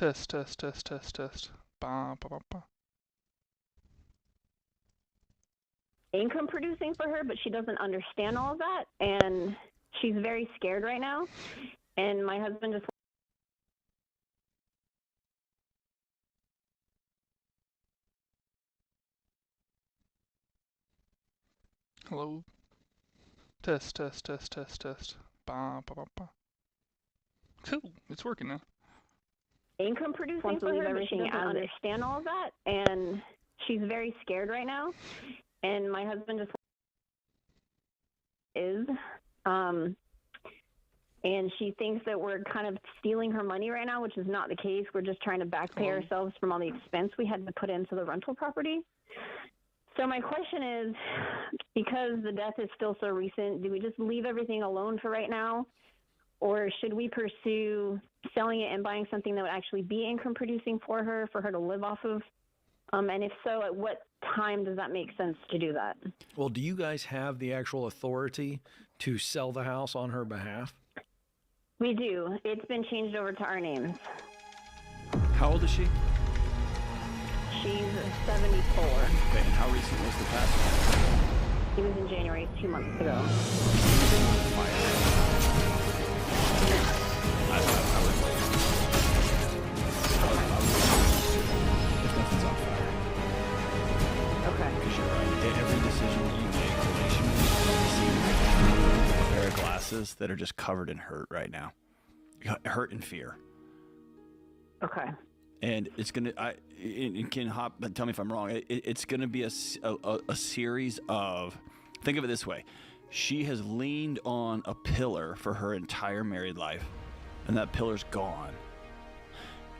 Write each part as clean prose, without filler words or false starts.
Test, test, test, test, test. Ba, ba, ba, ba. Income producing for her, but she doesn't understand all of that, and she's very scared right now. And my husband just Hello. Test, test, test, test, test. Ba, ba, ba, ba. Cool. It's working now. income producing for her, but she doesn't understand all of that, and she's very scared right now. And my husband just is, and she thinks that we're kind of stealing her money right now, which is not the case. We're just trying to back pay ourselves from all the expense we had to put into the rental property. So my question is, because the death is still so recent, do we just leave everything alone for right now? Or should we pursue selling it and buying something that would actually be income producing for her to live off of? And if so, at what time does that make sense to do that? Well, do you guys have the actual authority to sell the house on her behalf? We do. It's been changed over to our names. How old is she? She's 74. Okay, and how recent was the passing? It was in January, 2 months ago. I would wait. If nothing's on fire. Okay. Because you're right. Every decision that you make relationally, you see a pair of glasses that are just covered in hurt right now. Hurt and fear. Okay. And it's gonna. It can hop. Tell me if I'm wrong. It's gonna be a series of. Think of it this way: she has leaned on a pillar for her entire married life, and that pillar's gone.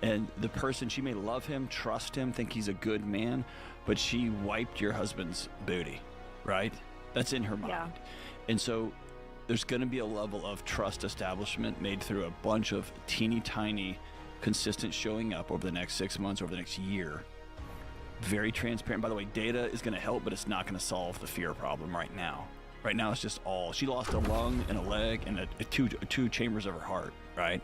And the person, she may love him, trust him, think he's a good man, but she wiped your husband's booty, right? That's in her mind. Yeah. And so there's going to be a level of trust establishment made through a bunch of teeny tiny consistent showing up over the next 6 months, over the next year. Very transparent. By the way, data is going to help, but it's not going to solve the fear problem right now. Right now, it's just all. She lost a lung and a leg and two chambers of her heart, right?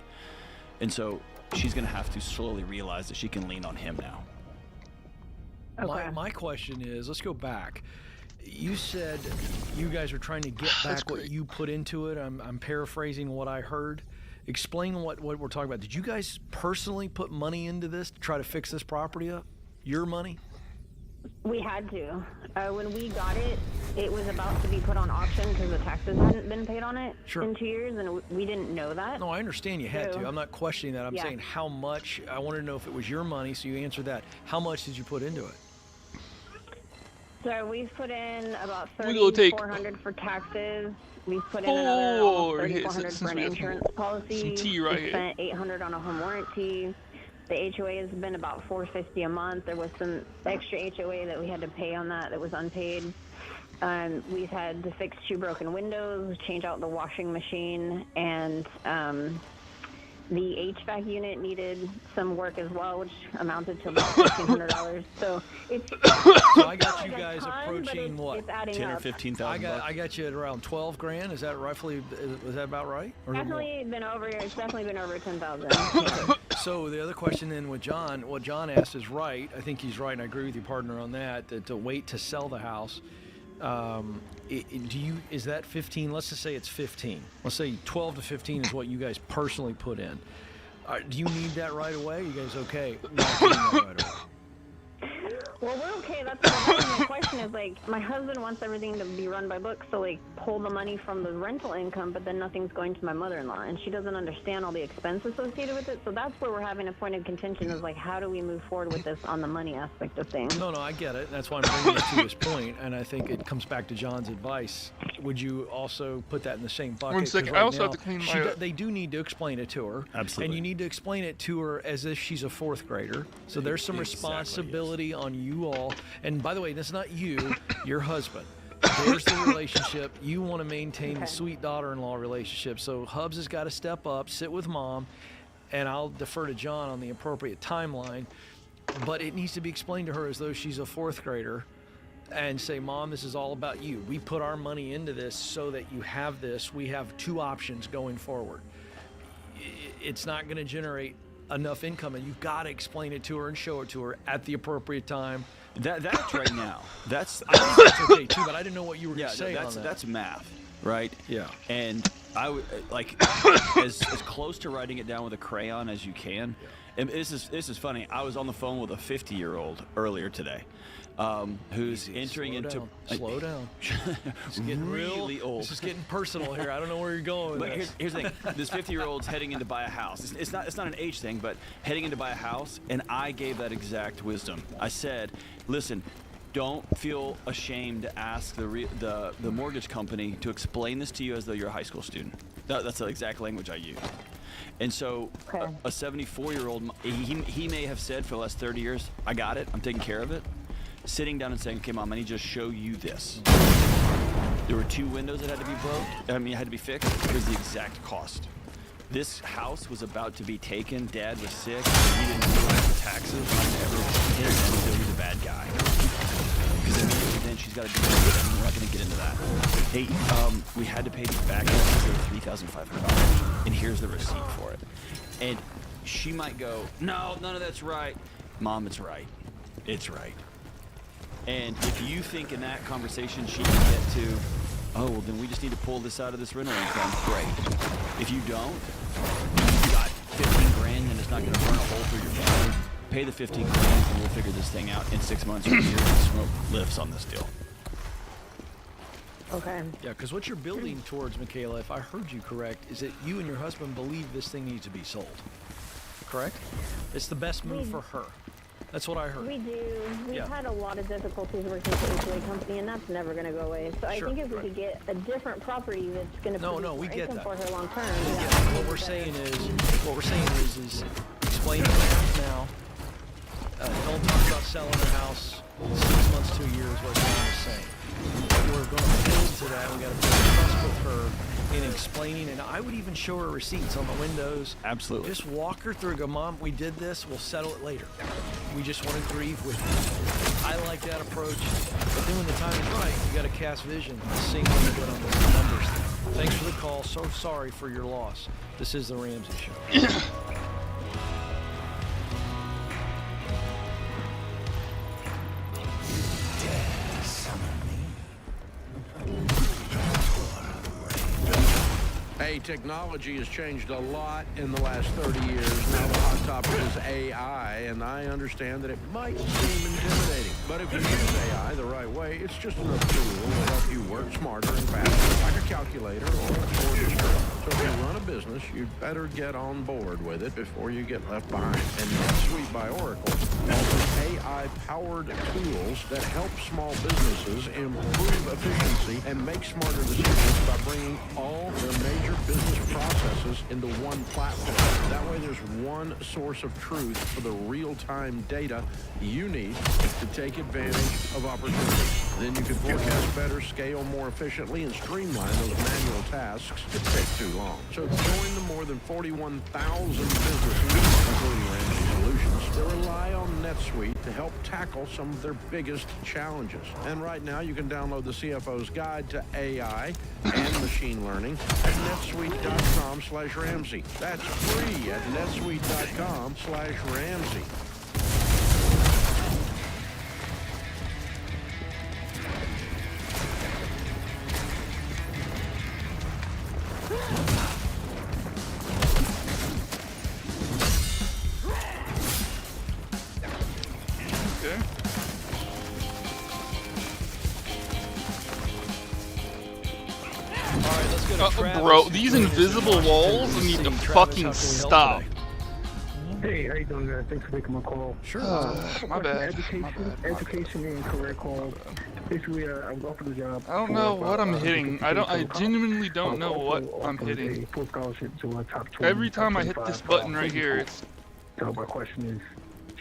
And so she's going to have to slowly realize that she can lean on him now. Okay. My question is, let's go back. You said you guys are trying to get back what you put into it. I'm paraphrasing what I heard. Explain what we're talking about. Did you guys personally put money into this to try to fix this property up? Your money? We had to. When we got it, it was about to be put on auction because the taxes hadn't been paid on it in 2 years, and we didn't know that. No, I understand you had to. I'm not questioning that. I'm Yeah. saying how much. I wanted to know if it was your money, so you answered that. How much did you put into it? So we've put in about We're gonna take $3,400 for taxes. We've put in another almost hits $3,400 since for an we have insurance policy. some tea right we here. spent $800 on a home warranty. The HOA has been about $450 a month. There was some extra HOA that we had to pay on that was unpaid. We've had to fix 2 broken windows, change out the washing machine, and the HVAC unit needed some work as well, which amounted to about $1,500. So it's So I got you guys ton, approaching but what? it's adding 10 or up. 15,000 bucks. I got you at around 12 grand. Is that roughly? Was that about right? Or is it more? Definitely been over. It's definitely been over 10,000. So the other question then with John, what John asked is right. I think he's right, and I agree with you, partner, on that. That to wait to sell the house. Is that 15? Let's just say it's 15. Let's say 12 to 15 is what you guys personally put in. Do you need that right away? Are you guys okay not getting that right away? Well, we're okay. That's the question is, like, my husband wants everything to be run by books, so, like, pull the money from the rental income, but then nothing's going to my mother-in-law, and she doesn't understand all the expense associated with it. So that's where we're having a point of contention is, like, how do we move forward with this on the money aspect of things? No, I get it. That's why I'm bringing it to this point, and I think it comes back to John's advice. Would you also put that in the same bucket? 1 'Cause second. right I also now, have to clean my. they do need to explain it to her. Absolutely. And you need to explain it to her as if she's a 4th grader. So there's some Exactly, responsibility on you all. And by the way, that's not you, your husband. There's the relationship. You want to maintain the sweet daughter-in-law relationship. So Hubs has got to step up, sit with mom, and I'll defer to John on the appropriate timeline. But it needs to be explained to her as though she's a 4th grader and say, Mom, this is all about you. We put our money into this so that you have this. We have 2 options going forward. It's not going to generate enough income, and you've got to explain it to her and show it to her at the appropriate time. That's right now. That's I think that's okay too, but I didn't know what you were going to say on that. That's math, right? Yeah. And I would like as close to writing it down with a crayon as you can. Yeah. And this is funny. I was on the phone with a 50-year-old earlier today, who's entering into slow down. It's getting really old. This is getting personal here. I don't know where you're going. But here's the thing: this 50-year-old's heading in to buy a house. It's not an age thing, but heading in to buy a house. And I gave that exact wisdom. I said, listen. Don't feel ashamed to ask the mortgage company to explain this to you as though you're a high school student. That's the exact language I used. And so a 74-year-old, he may have said for the last 30 years, I got it, I'm taking care of it. Sitting down and saying, okay, Mom, I need to just show you this. There were 2 windows that had to be had to be fixed. Here's the exact cost. This house was about to be taken. Dad was sick. He didn't do taxes. He was a bad guy. Because then she's got to do it. We're not going to get into that. Hey, we had to pay these back taxes of $3,500, and here's the receipt for it. And she might go, no, none of that's right. Mom, it's right. It's right. And if you think in that conversation she can get to, oh, well, then we just need to pull this out of this rental income, great. If you don't, you got 15 grand and it's not going to burn a hole through your family. Pay the 15 grand and we'll figure this thing out in 6 months or a year. The smoke lifts on this deal. Okay. Yeah, because what you're building towards, Michaela, if I heard you correct, is that you and your husband believe this thing needs to be sold. Correct? It's the best move for her. That's what I heard. We do. We've had a lot of difficulties working with the HOA company, and that's never going to go away. So I think if we could get a different property that's going to produce more income for her long term. What we're saying is explain the math now. Don't talk about selling her house 6 months to a year is what John is saying. We're going to build to that. We got to build trust with her in explaining, and I would even show her receipts on the windows. Absolutely. Just walk her through. Go, Mom, we did this. We'll settle it later. We just want to grieve with you. I like that approach. But then when the time is right, you got to cast vision and see what you get on the numbers thing. Thanks for the call. So sorry for your loss. This is the Ramsey Show. Hey, technology has changed a lot in the last 30 years. Now the hot topic is AI, and I understand that it might seem intimidating. But if you use AI the right way, it's just another tool to help you work smarter and faster, like a calculator or a mortgage term. So if you run a business, you'd better get on board with it before you get left behind. And NetSuite by Oracle offers AI-powered tools that help small businesses improve efficiency and make smarter decisions by bringing all their major business processes into one platform. That way there's one source of truth for the real-time data you need to take advantage of opportunities. Then you can forecast better, scale more efficiently, and streamline those manual tasks that take too long. So join the more than 41,000 businesses, including Ramsey Solutions, that rely on NetSuite to help tackle some of their biggest challenges. And right now you can download the CFO's Guide to AI and Machine Learning at netsuite.com/Ramsey. That's free at netsuite.com/Ramsey. Okay. All right, let's go to Travis. Bro, these invisible walls need to fucking stop. Hey, how you doing, guys? Thanks for taking my call. Sure. My bad. Education and career call. Basically, I was offered a job. I don't know what I'm hitting. I genuinely don't know what I'm hitting. A full scholarship to a top 20. Every time I hit this button right here, it's So my question is,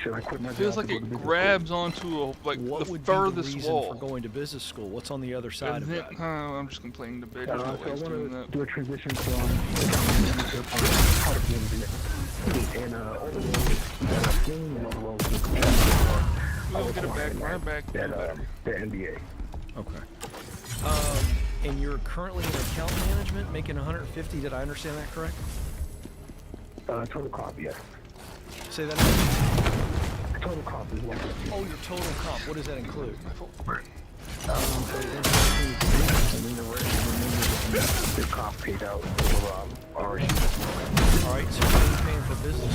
should I quit my job? feels like it grabs onto What the would be the furthest reason wall. for going to business school? What's on the other side of that? I'm just complaining to bitch. There's So no I way he's want doing to that. do a transition from part of the MBA. And all the roles that I've seen and all the roles that We'll get it back, right back. the NBA. Okay. And you're currently in account management, making 150. Did I understand that correct? Total comp, yes. Say that again. Total comp is 150. Oh, your total comp. What does that include? So and then the rest is the comp paid out for RSU. All right, so what are you paying for business?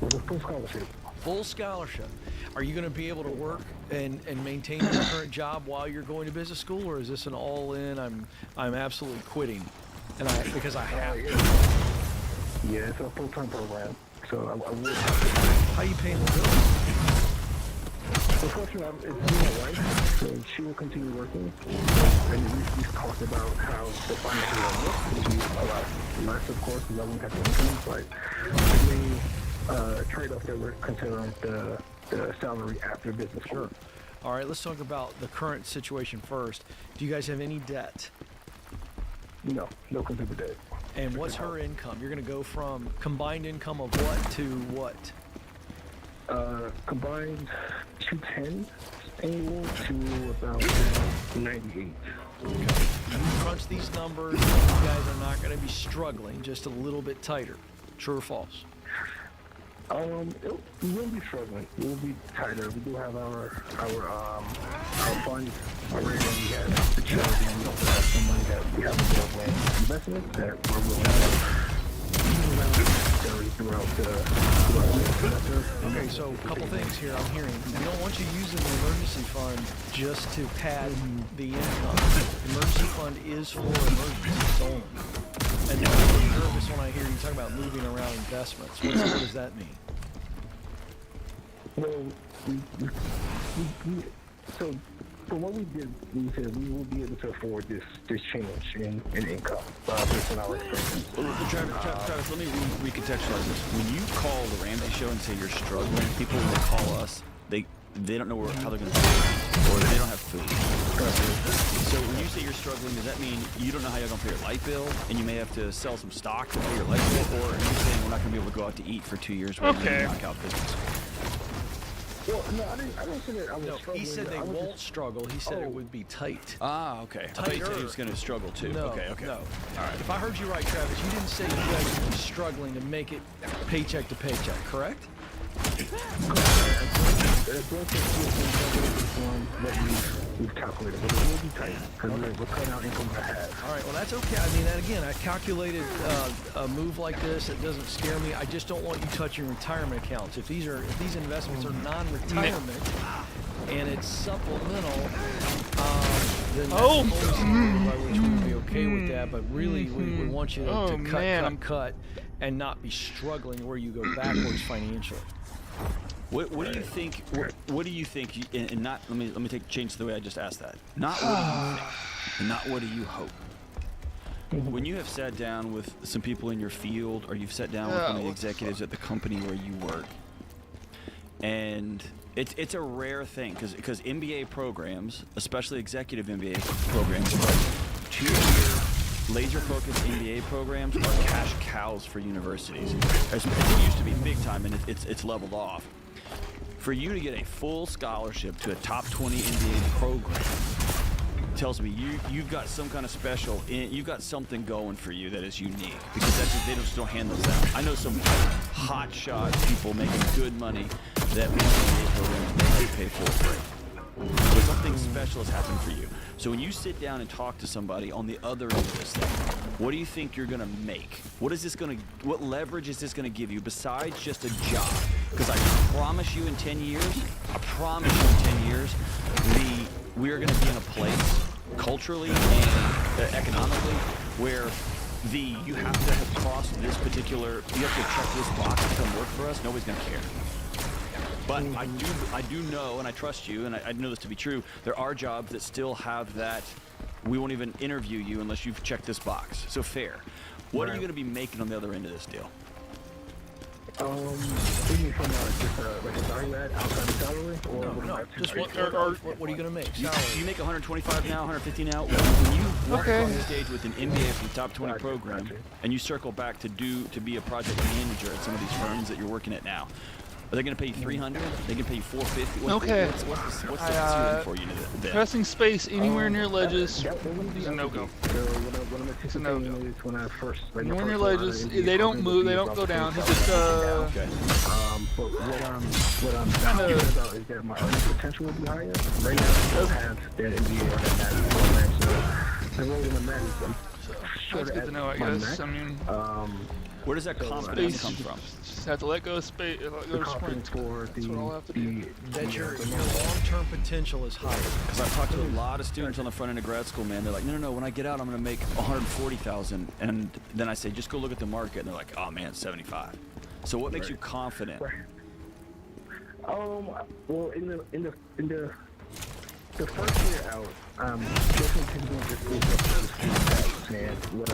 With a full scholarship. Full scholarship. Are you going to be able to work and maintain your current job while you're going to business school, or is this an all-in? I'm absolutely quitting, and because I have to. Yeah, it's a full-time program, so I would have to. How you paying the bills? Unfortunately, it's my wife, so she will continue working. And we've talked about how the finances will look, which is a lot less, of course, because I won't have to income, but the main trade-off that we're considering the salary after business school. Sure. All right, let's talk about the current situation first. Do you guys have any debt? No consumer debt. And what's her income? You're going to go from combined income of what to what? Combined 210 annual to about 98. Okay. You crunch these numbers, you guys are not going to be struggling, just a little bit tighter. True or false? We will be struggling. We will be tighter. We do have our funds already that we have the charity, and we also have some money that we have available in investment that we're willing to carry throughout the semester. Okay, so a couple things here I'm hearing. We don't want you using the emergency fund just to pad the income. The emergency fund is for emergencies only. And then I'm nervous when I hear you talk about moving around investments. What does that mean? Well, so for what we did, we said we will be able to afford this change in income based on our expenses. Travis, let me recontextualize this. When you call the Ramsey Show and say you're struggling, people will call us. They don't know how they're going to pay, or they don't have food. So when you say you're struggling, does that mean you don't know how you're going to pay your light bill, and you may have to sell some stock to pay your light bill, or are you saying we're not going to be able to go out to eat for 2 years while you knock out business? Well, no, I didn't say that I was struggling. He said they won't struggle. He said it would be tight. Ah, okay. I thought you said he was going to struggle too. No, okay. no. All right. If I heard you right, Travis, you didn't say you guys would be struggling to make it paycheck to paycheck, correct? We've calculated, but it will be tight because we're cutting out income by half. All right, well, that's okay. I mean, that again, I calculated a move like this. It doesn't scare me. I just don't want you touching retirement accounts. If these investments are non-retirement and it's supplemental, then that's always something by which we would be okay with that. But really, we want you to cut and not be struggling where you go backwards financially. What do you think? What do you think? And not let me change the way I just asked that. Not what do you think, and not what do you hope. When you have sat down with some people in your field, or you've sat down with one of the executives at the company where you work, and it's a rare thing because MBA programs, especially executive MBA programs, 2-year laser-focused MBA programs are cash cows for universities. It used to be big time, and it's leveled off. For you to get a full scholarship to a top 20 MBA program tells me you've got some kind of special, you've got something going for you that is unique, because they just don't hand those out. I know some hot shot people making good money that MBA programs they pay for free. So something special has happened for you. So when you sit down and talk to somebody on the other end of this thing, what do you think you're gonna make? What leverage is this gonna give you besides just a job? Because I promise you in 10 years, we are gonna be in a place culturally and economically where you have to have crossed this particular, you have to check this box to come work for us. Nobody's gonna care. But I do know, and I trust you, and I know this to be true, there are jobs that still have that, we won't even interview you unless you've checked this box. So fair. What are you going to be making on the other end of this deal? Even from just like a value add outside of salary? No. Just what are you going to make? Salary. You make 125 now, 150 now. When you walk on the stage with an MBA from the top 20 program, and you circle back to be a project manager at some of these firms that you're working at now, Are they going to pay you 300? They can pay you 450. Okay. What's the ceiling for you then? Pressing space anywhere near ledges That wouldn't be is a no-go. So what I'm It's a no-go. anticipating is when I first Anywhere near ledges, they don't move, they don't go down. He just Okay. But what I'm thinking about is that my earning potential will be higher. Right now, I don't have that NBA or that Madden program, so I rolled in the Madden. that's good to know, I guess. I mean, Where does that confidence come from? just have to let go of space, let go the of sprint. confidence for That's what I'll have to do. That your long-term potential is higher. Because I've talked to a lot of students on the front end of grad school, man. They're like, no, when I get out, I'm going to make 140,000. And then I say, just go look at the market. And they're like, oh, man, 75. So what makes you confident? Well, in the first year out, definitely taking this school and what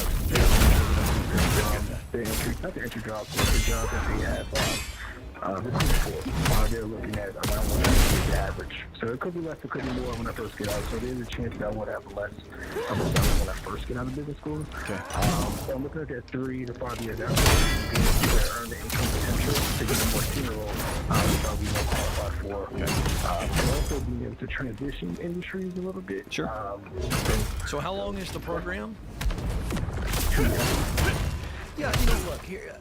not the entry jobs, but the jobs that they have recruiting for. They're looking at around what the average. So it could be less, it could be more when I first get out. So there's a chance that I would have less of a salary when I first get out of business school. Okay. So I'm looking at that 3 to 5 years out. To earn the income potential to get a more senior role, probably more qualified for. Okay. And also being able to transition industries a little bit. Sure. So how long is the program? 2 years. Yeah, look here.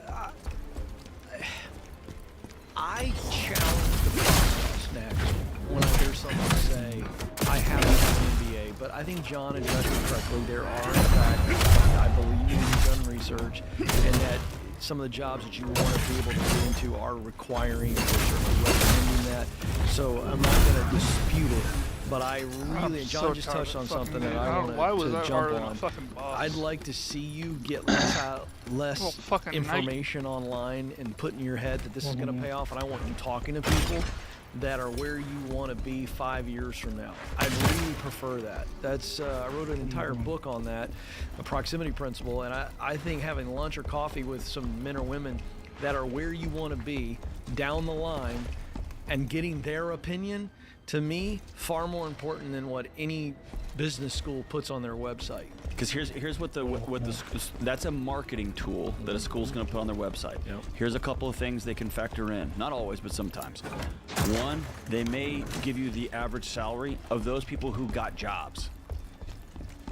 I challenge the process next when I hear someone say, I have an MBA, but I think John addressed it correctly. There are, in fact, I believe you've done research, and that some of the jobs that you want to be able to get into are requiring or certainly recommending that. So I'm not going to dispute it, but I really, John just touched on something that I want to jump on. I'd like to see you get less information online and put in your head that this is going to pay off, and I want you talking to people that are where you want to be 5 years from now. I really prefer that. That's I wrote an entire book on that, the proximity principle, and I think having lunch or coffee with some men or women that are where you want to be down the line and getting their opinion, to me, far more important than what any business school puts on their website. Because here's what that's a marketing tool that a school's going to put on their website. Yep. Here's a couple of things they can factor in. Not always, but sometimes. One, they may give you the average salary of those people who got jobs,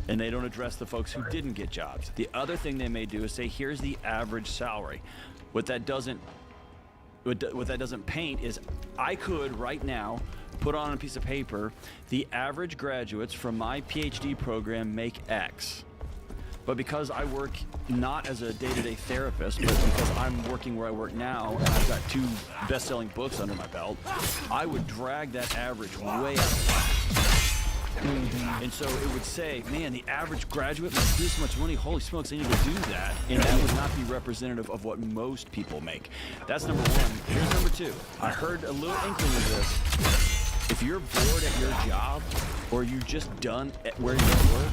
and they don't address the folks who didn't get jobs. The other thing they may do is say, here's the average salary. What that doesn't paint is, I could right now put on a piece of paper, the average graduates from my PhD program make X. But because I work not as a day-to-day therapist, but because I'm working where I work now, and I've got 2 best-selling books under my belt, I would drag that average way up. And so it would say, man, the average graduate makes this much money. Holy smokes, I need to do that. And that would not be representative of what most people make. That's number 1. Here's number 2. I heard a little inkling of this. If you're bored at your job, or you're just done at where you work,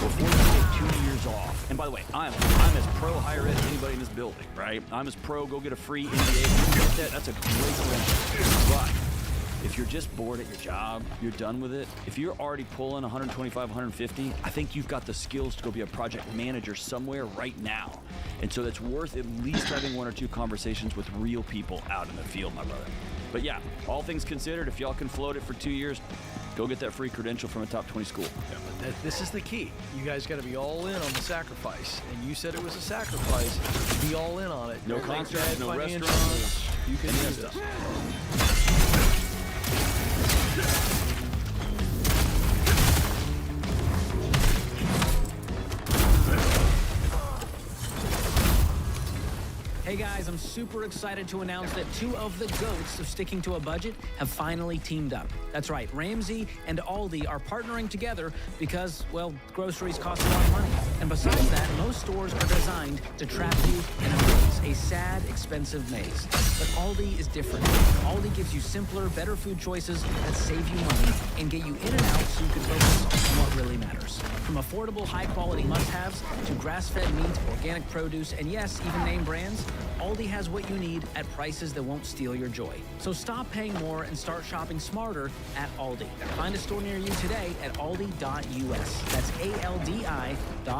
before you take 2 years off, and by the way, I'm as pro higher ed as anybody in this building, right? I'm as pro go get a free MBA. That's a great question. But if you're just bored at your job, you're done with it. If you're already pulling 125, 150, I think you've got the skills to go be a project manager somewhere right now. And so that's worth at least having 1 or 2 conversations with real people out in the field, my brother. But yeah, all things considered, if y'all can float it for 2 years, go get that free credential from a top 20 school. Yeah, but this is the key. You guys got to be all in on the sacrifice. And you said it was a sacrifice. Be all in on it. No Don't make concerts, bad no financial- restaurants. You can any do of that this. stuff. Hey guys, I'm super excited to announce that 2 of the GOATs of sticking to a budget have finally teamed up. That's right, Ramsey and Aldi are partnering together because, well, groceries cost a lot of money. And besides that, most stores are designed to trap you in a maze, a sad, expensive maze. But Aldi is different. Aldi gives you simpler, better food choices that save you money and get you in and out so you can focus on what really matters. From affordable, high-quality must-haves to grass-fed meat, organic produce, and yes, even name brands, Aldi has what you need at prices that won't steal your joy. So stop paying more and start shopping smarter at Aldi. Find a store near you today at aldi.us. That's ALDI.us.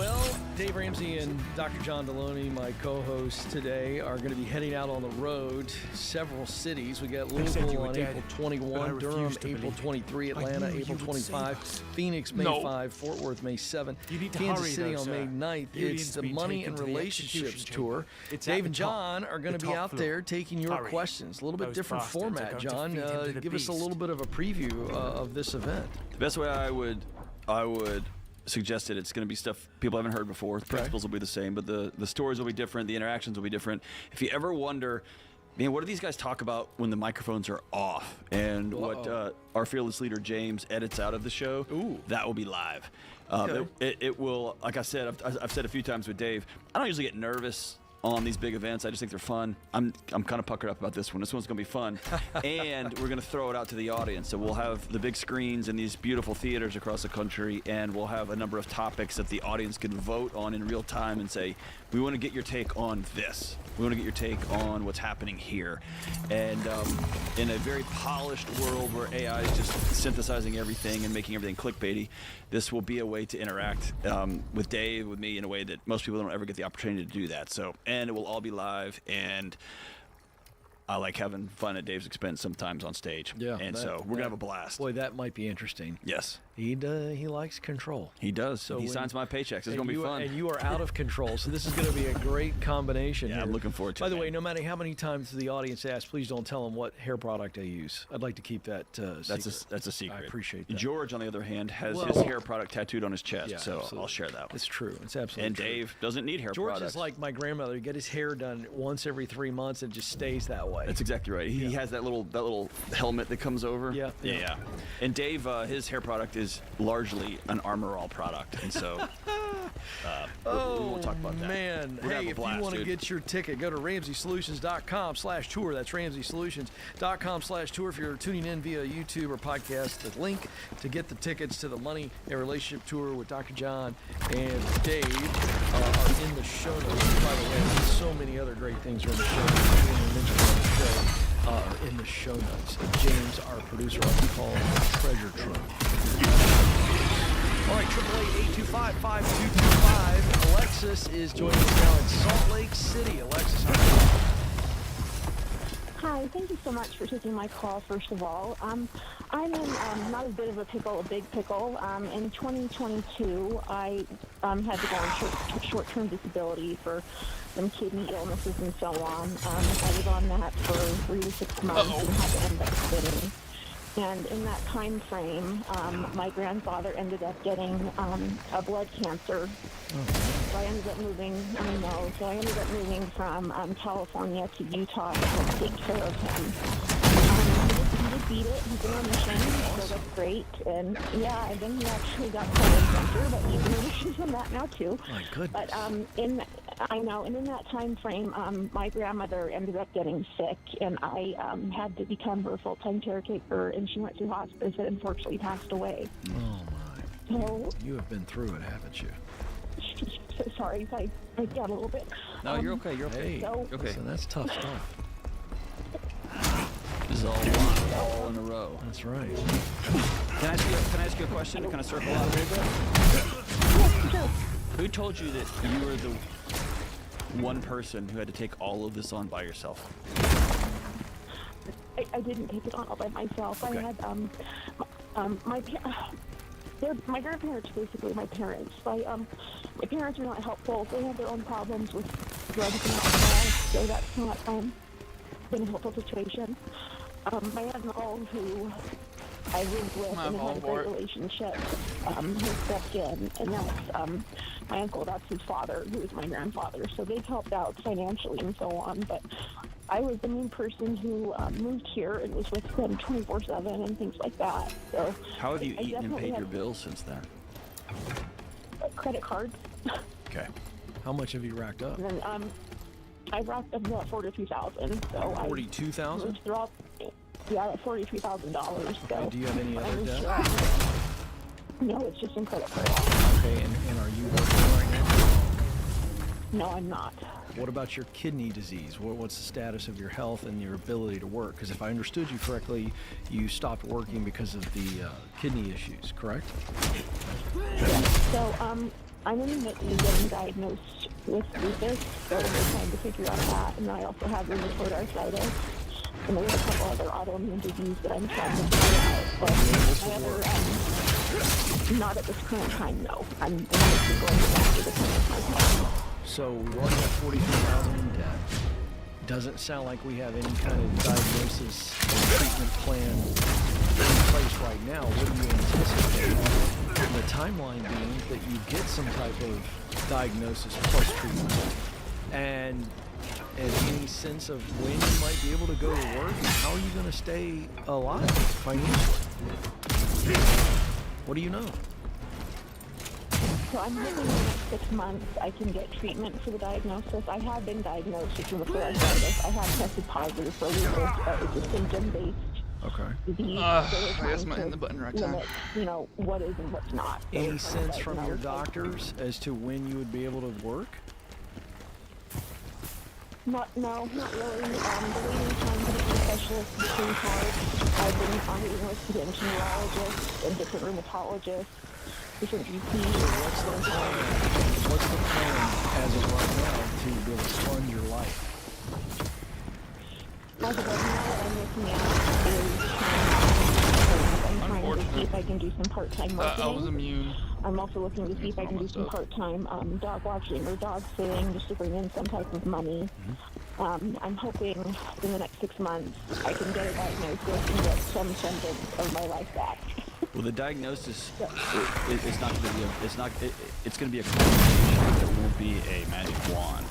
Well, Dave Ramsey and Dr. John Deloney, my co-hosts today, are going to be heading out on the road, several cities. We got Louisville on April 21, Durham April 23, Atlanta April 25, Phoenix May 5, Fort Worth May 7, Kansas City on May 9th. It's the Money and Relationships Tour. Dave and John are going to be out there taking your questions. A little bit different format, John. Give us a little bit of a preview of this event. The best way I would suggest it, it's going to be stuff people haven't heard before. The principles will be the same, but the stories will be different. The interactions will be different. If you ever wonder, man, what do these guys talk about when the microphones are off? And what our fearless leader James edits out of the show, that will be live. It will, like I said, I've said a few times with Dave, I don't usually get nervous on these big events. I just think they're fun. I'm kind of puckered up about this one. This one's going to be fun. And we're going to throw it out to the audience. So we'll have the big screens in these beautiful theaters across the country, and we'll have a number of topics that the audience can vote on in real time and say, we want to get your take on this. We want to get your take on what's happening here. And in a very polished world where AI is just synthesizing everything and making everything clickbaity, this will be a way to interact with Dave, with me, in a way that most people don't ever get the opportunity to do that. So, and it will all be live, and I like having fun at Dave's expense sometimes on stage. Yeah, and so we're gonna have a blast. Boy, that might be interesting. Yes, he likes control. He does. So he signs my paychecks. It's gonna be fun. And you are out of control, so this is gonna be a great combination. Yeah, here. I'm looking forward to it. By the way, no matter how many times the audience asks, please don't tell them what hair product I use. I'd like to keep that secret. That's a secret. I appreciate that. George, on the other hand, has his hair product tattooed on his chest, so absolutely. I'll share that one. It's true. It's absolutely and true. Dave doesn't need hair George products. is like my grandmother. You get his hair done once every 3 months and it just stays that way. That's exactly right. He has that little helmet that comes over. Yeah. And Dave, his hair product is largely an Armor All product, and so we won't talk about that. Man, hey, if you want to get your ticket, go to RamseySolutions.com/tour. That's RamseySolutions.com/tour. If you're tuning in via YouTube or podcast, the link to get the tickets to the Money and Relationship Tour with Dr. John and Dave are in the show notes. By the way, so many other great things are in the show notes. In the show notes. James, our producer, on the call Treasure Trove. All right, 888-825-5225. Alexis is joining us now in Salt Lake City. Alexis, how are you? Hi, thank you so much for taking my call, first of all. I'm in not a bit of a pickle, a big pickle. In 2022, I had to go on short-term disability for some kidney illnesses and so on. I was on that for 3 to 6 months and had to end up quitting. And in that time frame, my grandfather ended up getting a blood cancer. So I ended up moving, from California to Utah to take care of him. He did beat it. He's in remission, so that's great. And yeah, and then he actually got colon cancer, but he's in remission from that now too. My goodness. But and in that time frame, my grandmother ended up getting sick, and I had to become her full-time caretaker, and she went through hospice and unfortunately passed away. Oh my. So you have been through it, haven't you? So sorry if I break down a little bit. No, you're okay. You're okay. Hey, So- okay. So that's tough stuff. This is all in a row. That's right. Can I ask you a question to kind of circle out a little bit? Sure. Who told you that you were the one person who had to take all of this on by yourself? I didn't take it on all by myself. Okay. I had my grandparents, basically my parents. My parents are not helpful. They have their own problems with drugs and alcohol, so that's not been a helpful situation. My uncle, who I lived with and had a great relationship, has stepped in, and that's my uncle. That's his father, who is my grandfather. So they've helped out financially and so on, but I was the main person who moved here and was with them 24/7 and things like that. So How have you I eaten and definitely paid your have bills since then? credit cards. Okay. How much have you racked up? And then I racked up about $42,000. So I 42,000? moved throughout. Yeah, $43,000. So Do you have any when I other moved debt? here, no, it's just in credit cards. Okay, and are you working right now? No, I'm not. What about your kidney disease? What's the status of your health and your ability to work? Because if I understood you correctly, you stopped working because of the kidney issues, correct? Yeah. So I'm in the midst of getting diagnosed with lupus, so we're trying to figure out that. And I also have rheumatoid arthritis. And there's a couple other autoimmune diseases that I'm trying to figure out. But not at this current time, no. I'm mostly going to after this current time. So we already have 43,000 in debt. Doesn't sound like we have any kind of diagnosis or treatment plan in place right now. What do you anticipate? The timeline being that you get some type of diagnosis plus treatment. And any sense of when you might be able to go to work and how are you going to stay alive financially? What do you know? So I'm hoping in the next 6 months I can get treatment for the diagnosis. I have been diagnosed with rheumatoid arthritis. I have tested positive for lupus. It's a symptom-based disease. I guess I'm hitting the button right time. Limit, what is and what's not. So Any sense from your doctors as to when you would be able to work? No, not really. The waiting time to get to a specialist is pretty hard. I've been meeting with different neurologists and different rheumatologists, different GPs. What's the plan as of right now to be able to fund your life? As of right now, what I'm looking at is I'm trying to see if I can do some part-time marketing. I was immune. I'm also looking to see if I can do some part-time dog watching or dog sitting just to bring in some type of money. I'm hoping in the next 6 months I can get a diagnosis and get some semblance of my life back. Well, the diagnosis it's not going to be it's going to be a conversation. It won't be a magic wand.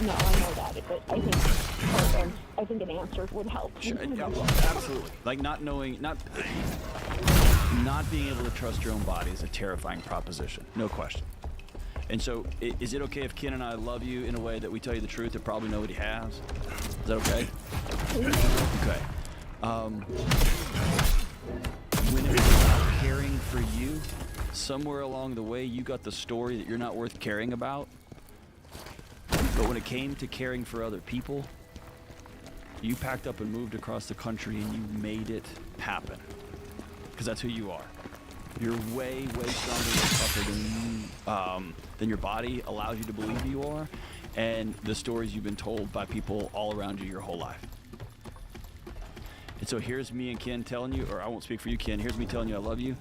No, I know that, but I think an answer would help. Sure, absolutely. Like not being able to trust your own body is a terrifying proposition, no question. And so, is it okay if Ken and I love you in a way that we tell you the truth that probably nobody has? Is that okay? Okay. When it was about caring for you, somewhere along the way you got the story that you're not worth caring about. But when it came to caring for other people, you packed up and moved across the country and you made it happen. Because that's who you are. You're way, way stronger and tougher than your body allows you to believe you are, and the stories you've been told by people all around you your whole life. And so here's me and Ken telling you, or I won't speak for you, Ken, here's me telling you I love you.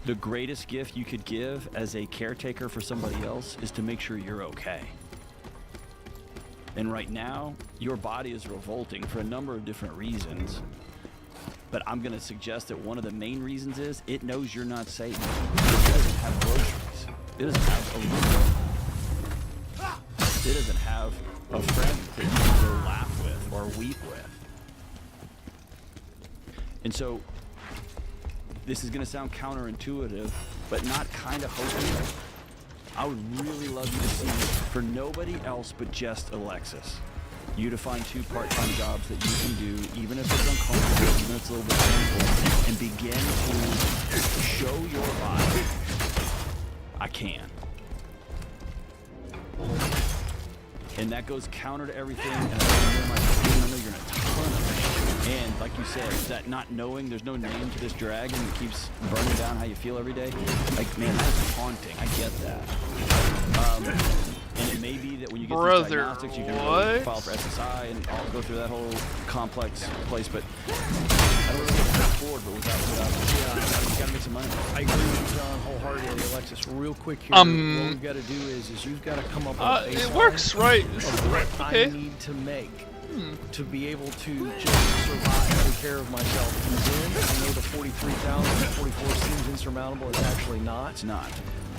The greatest gift you could give as a caretaker for somebody else is to make sure you're okay. And right now, your body is revolting for a number of different reasons. But I'm going to suggest that one of the main reasons is it knows you're not Satan. It doesn't have groceries. It doesn't have a roof. It doesn't have a friend that you can go laugh with or weep with. And so, this is going to sound counterintuitive, but not kind of hoping. I would really love you to see, for nobody else but just Alexis, you to find 2 part-time jobs that you can do, even if it's uncomfortable, even if it's a little bit painful, and begin to show your body, I can. And that goes counter to everything, and I know you're in a ton of it. And like you said, that not knowing, there's no name to this dragon that keeps burning down how you feel every day. Like, man, that's haunting. I get that. And it may be that when you get these diagnostics, you can really file for SSI and I'll go through that whole complex place. But I don't really get that forward, but without you gotta make some money. I agree with John wholeheartedly. Alexis, real quick here, what we've got to do is you've got to come up with a baseline. It works, right? What Okay. I need to make to be able to just survive, take care of myself. And then I know the 44 seems insurmountable. It's actually not. It's not.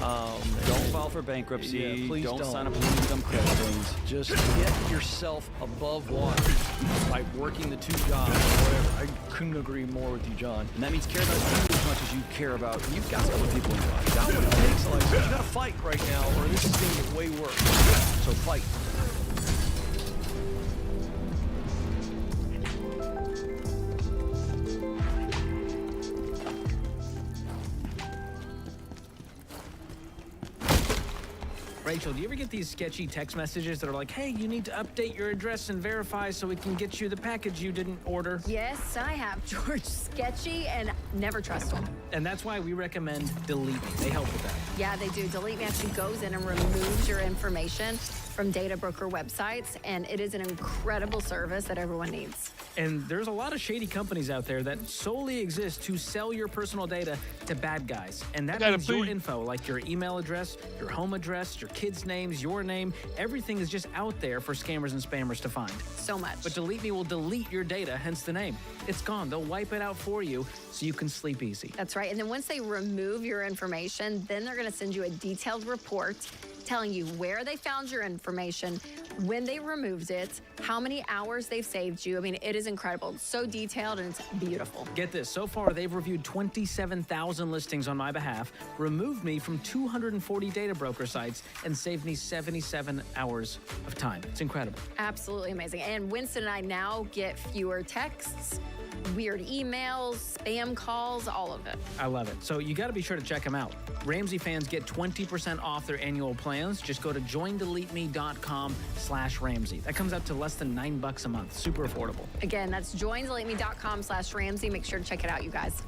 Don't file for bankruptcy. Yeah, please don't sign up for income credit things. Just get yourself above water by working the 2 jobs or whatever. I couldn't agree more with you, John. And that means care about you as much as you care about You've got other people in your life. You got what it takes, Alexis. You got to fight right now, or this is going to get way worse. So fight. Rachel, do you ever get these sketchy text messages that are like, hey, you need to update your address and verify so we can get you the package you didn't order? Yes, I have, George. Sketchy, and Never trust them. And that's why we recommend Delete Me. They help with that. Yeah, they do. Delete Me actually goes in and removes your information from data broker websites, and it is an incredible service that everyone needs. And there's a lot of shady companies out there that solely exist to sell your personal data to bad guys. And that means your info, like your email address, your home address, your kids' names, your name, everything is just out there for scammers and spammers to find. So much. But Delete Me will delete your data, hence the name. It's gone. They'll wipe it out for you so you can sleep easy. That's right. And then once they remove your information, then they're going to send you a detailed report telling you where they found your information, when they removed it, how many hours they've saved you. I mean, it is incredible. It's so detailed and it's beautiful. Get this. So far, they've reviewed 27,000 listings on my behalf, removed me from 240 data broker sites, and saved me 77 hours of time. It's incredible. Absolutely amazing. And Winston and I now get fewer texts, weird emails, spam calls, all of it. I love it. So you got to be sure to check them out. Ramsey fans get 20% off their annual plans. Just go to joindeleteme.com/Ramsey. That comes out to less than $9 a month. Super affordable. Again, that's joindeleteme.com/Ramsey. Make sure to check it out, you guys.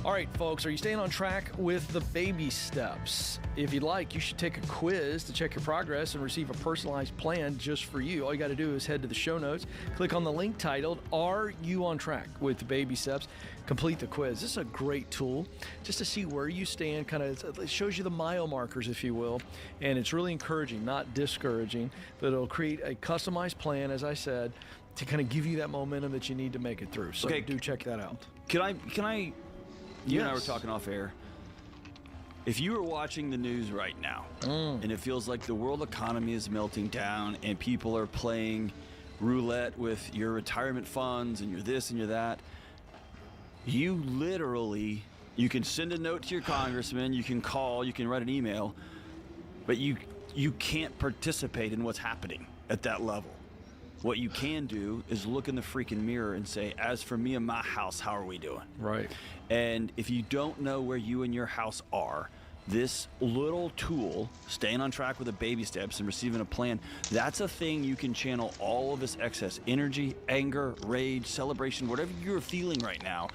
All right, folks, are you staying on track with the baby steps? If you'd like, you should take a quiz to check your progress and receive a personalized plan just for you. All you got to do is head to the show notes, click on the link titled, Are You on Track with the Baby Steps? Complete the quiz. This is a great tool just to see where you stand. It shows you the mile markers, if you will, and it's really encouraging, not discouraging, but it'll create a customized plan, as I said, to kind of give you that momentum that you need to make it through. So do check that out. Can I You and I were talking off air. If you were watching the news right now, and it feels like the world economy is melting down and people are playing roulette with your retirement funds and you're this and you're that, you can send a note to your congressman, you can call, you can write an email, but you can't participate in what's happening at that level. What you can do is look in the freaking mirror and say, as for me and my house, how are we doing? Right. And if you don't know where you and your house are, this little tool, staying on track with the baby steps and receiving a plan, that's a thing you can channel all of this excess energy, anger, rage, celebration, whatever you're feeling right now,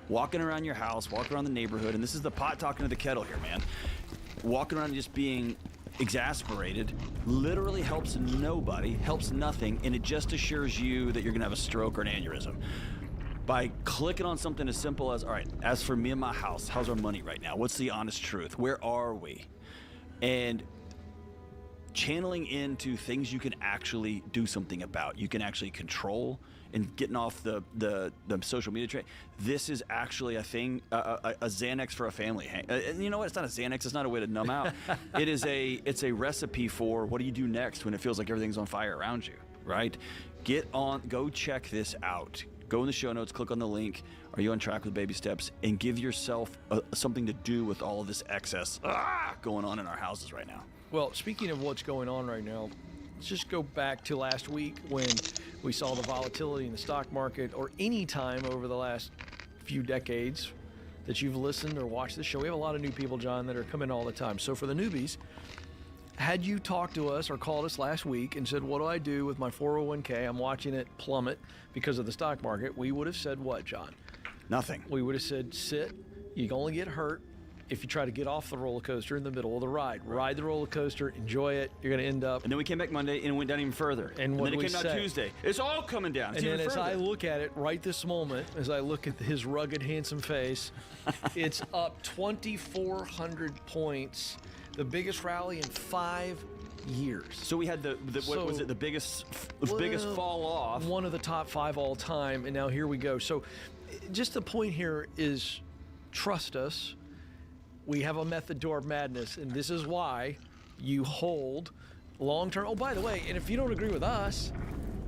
walking around your house, walking around the neighborhood, and this is the pot talking to the kettle here, man. Walking around and just being exasperated literally helps nobody, helps nothing, and it just assures you that you're gonna have a stroke or an aneurysm. By clicking on something as simple as, all right, as for me and my house, how's our money right now? What's the honest truth? Where are we? And channeling into things you can actually do something about, you can actually control, and getting off the social media train. This is actually a thing, a Xanax for a family. And you know what? It's not a Xanax. It's not a way to numb out. It's a recipe for what do you do next when it feels like everything's on fire around you, right? Go check this out. Go in the show notes, click on the link. Are you on track with baby steps? And give yourself something to do with all of this excess going on in our houses right now. Well, speaking of what's going on right now, let's just go back to last week when we saw the volatility in the stock market, or any time over the last few decades that you've listened or watched the show. We have a lot of new people, John, that are coming all the time. So for the newbies, had you talked to us or called us last week and said, what do I do with my 401k? I'm watching it plummet because of the stock market. We would have said what, John? Nothing. We would have said, sit. You can only get hurt if you try to get off the roller coaster in the middle of the ride. Ride the roller coaster, enjoy it. You're going to end up. And then we came back Monday and it went down even further. And then it came out Tuesday. It's all coming down. And then as I look at it right this moment, as I look at his rugged, handsome face, it's up 2,400 points. The biggest rally in 5 years. So we had the biggest fall off. One of the top 5 all time, and now here we go. So just the point here is trust us. We have a method to our madness, and this is why you hold long-term. Oh, by the way, and if you don't agree with us,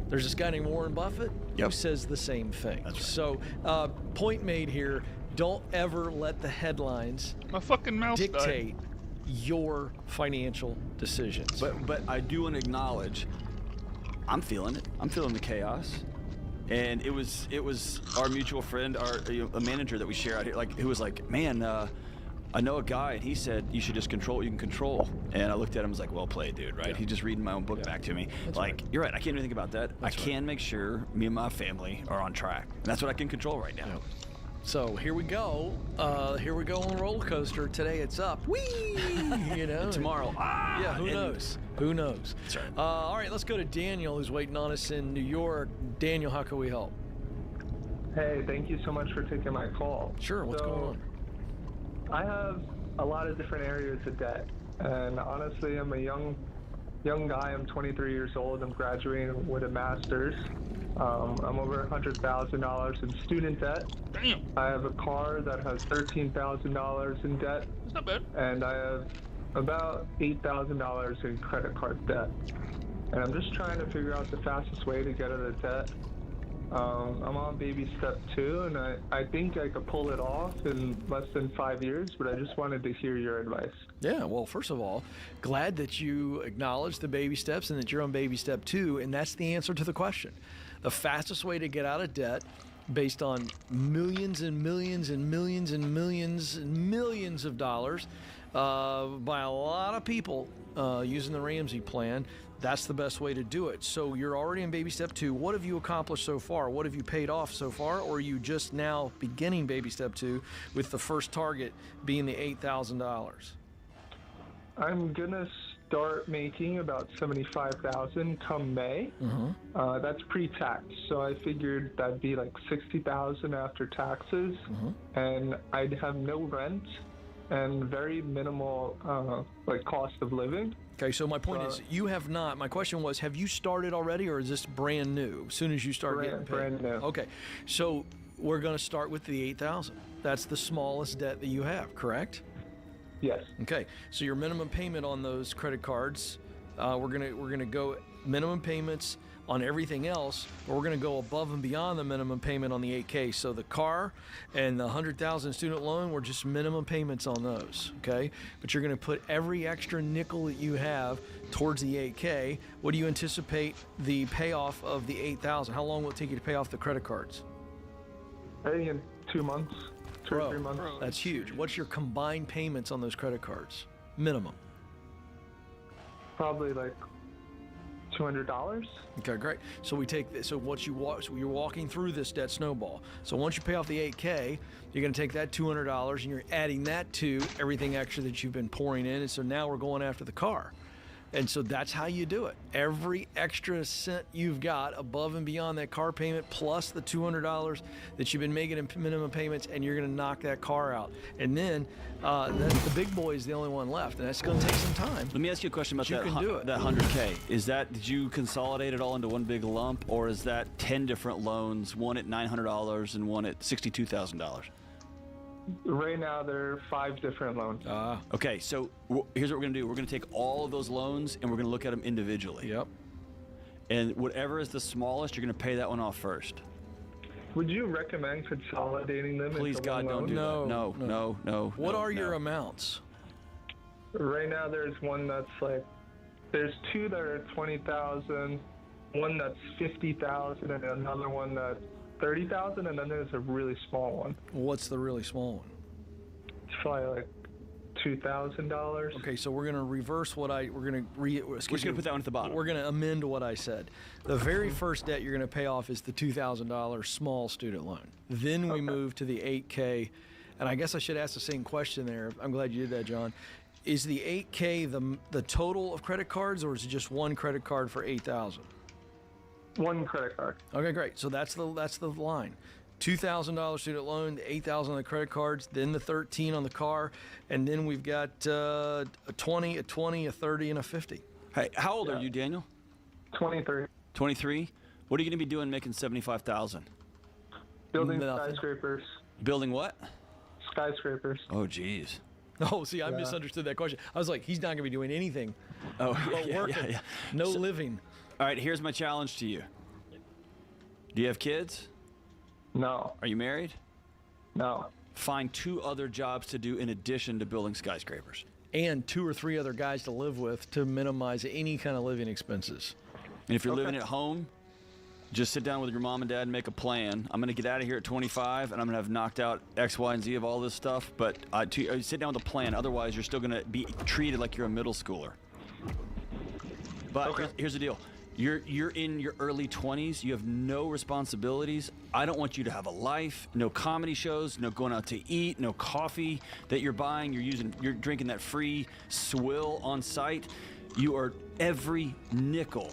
there's this guy named Warren Buffett who says the same thing. That's right. So point made here, don't ever let the headlines My fucking mouse dictate your financial decisions. But I do want to acknowledge, I'm feeling it. I'm feeling the chaos. And it was our mutual friend, a manager that we share out here, who was like, man, I know a guy, and he said you should just control what you can control. And I looked at him and was like, well played, dude, right? Yeah. He's just reading my own book back to me. That's like, right. You're right, I can't do anything about that. I can make sure me and my family are on track. And that's what I can control right now. Yeah. So here we go. Here we go on the roller coaster. Today it's up. Whee! You know. Tomorrow, yeah, who knows? Who knows? That's right. All right, let's go to Daniel, who's waiting on us in New York. Daniel, how can we help? Hey, thank you so much for taking my call. Sure, what's going on? I have a lot of different areas of debt, and honestly, I'm a young guy. I'm 23 years old. I'm graduating with a master's. I'm over $100,000 in student debt. Damn. I have a car that has $13,000 in debt. That's not bad. And I have about $8,000 in credit card debt. And I'm just trying to figure out the fastest way to get out of debt. I'm on baby step 2, and I think I could pull it off in less than 5 years, but I just wanted to hear your advice. Yeah, well, first of all, glad that you acknowledge the baby steps and that you're on baby step 2, and that's the answer to the question. The fastest way to get out of debt, based on millions and millions and millions and millions and millions of dollars by a lot of people using the Ramsey plan, that's the best way to do it. So you're already in baby step 2. What have you accomplished so far? What have you paid off so far? Or are you just now beginning baby step 2 with the first target being the $8,000? I'm gonna start making about $75,000 come May. That's pre-tax, so I figured that'd be like $60,000 after taxes, and I'd have no rent and very minimal cost of living. Okay, so my point is, you have not. My question was, have you started already, or is this brand new? As soon as you start getting paid, brand new. Okay, so we're going to start with the $8,000. That's the smallest debt that you have, correct? Yes. Okay, so your minimum payment on those credit cards, we're gonna go minimum payments on everything else, but we're going to go above and beyond the minimum payment on the 8K. So the car and the $100,000 student loan were just minimum payments on those, okay? But you're going to put every extra nickel that you have towards the 8K. What do you anticipate the payoff of the $8,000? How long will it take you to pay off the credit cards? I think in 2 months, 2 or 3 months. That's huge. What's your combined payments on those credit cards? Minimum. Probably like $200. Okay, great. So we take this. So once you walk, so you're walking through this debt snowball. So once you pay off the 8K, you're going to take that $200 and you're adding that to everything extra that you've been pouring in. And so now we're going after the car. And so that's how you do it. Every extra cent you've got above and beyond that car payment, plus the $200 that you've been making in minimum payments, and you're going to knock that car out. And then the big boy is the only one left, and that's going to take some time. Let me ask you a question about But you can do it. that 100K. Did you consolidate it all into one big lump, or is that 10 different loans, one at $900 and one at $62,000? Right now, there are 5 different loans. Okay, so here's what we're going to do. We're going to take all of those loans, and we're going to look at them individually. Yep. And whatever is the smallest, you're going to pay that one off first. Would you recommend consolidating them Please, into God, one don't loan? do that. No. What are your amounts? Right now, there's one that's there's 2 that are 20,000, one that's 50,000, and another one that's 30,000, and then there's a really small one. What's the really small one? It's probably like $2,000. Okay, so we're going to reverse what we're going to put that one at the bottom. We're going to amend what I said. The very first debt you're going to pay off is the $2,000 small student loan. Then we move to the 8K, and I guess I should ask the same question there. I'm glad you did that, John. Is the 8K the total of credit cards, or is it just one credit card for $8,000? One credit card. Okay, great. So that's the line. $2,000 student loan, the $8,000 on the credit cards, then the $13,000 on the car, and then we've got a 20, a 20, a 30, and a 50. Hey, how old are you, Daniel? 23. 23. What are you going to be doing making $75,000? Building Nothing. skyscrapers. Building what? Skyscrapers. Oh, geez. Oh, see, I misunderstood that question. I was like, he's not going to be doing anything. Oh, but working. No living. All right, here's my challenge to you. Do you have kids? No. Are you married? No. Find 2 other jobs to do in addition to building skyscrapers. and 2 or 3 other guys to live with to minimize any kind of living expenses. And if you're living at home, just sit down with your mom and dad and make a plan. I'm going to get out of here at 25, and I'm going to have knocked out X, Y, and Z of all this stuff. But sit down with a plan. Otherwise, you're still going to be treated like you're a middle schooler. But here's the deal. You're in your early 20s. You have no responsibilities. I don't want you to have a life. No comedy shows. No going out to eat. No coffee that you're buying. You're drinking that free swill on site. You are every nickel.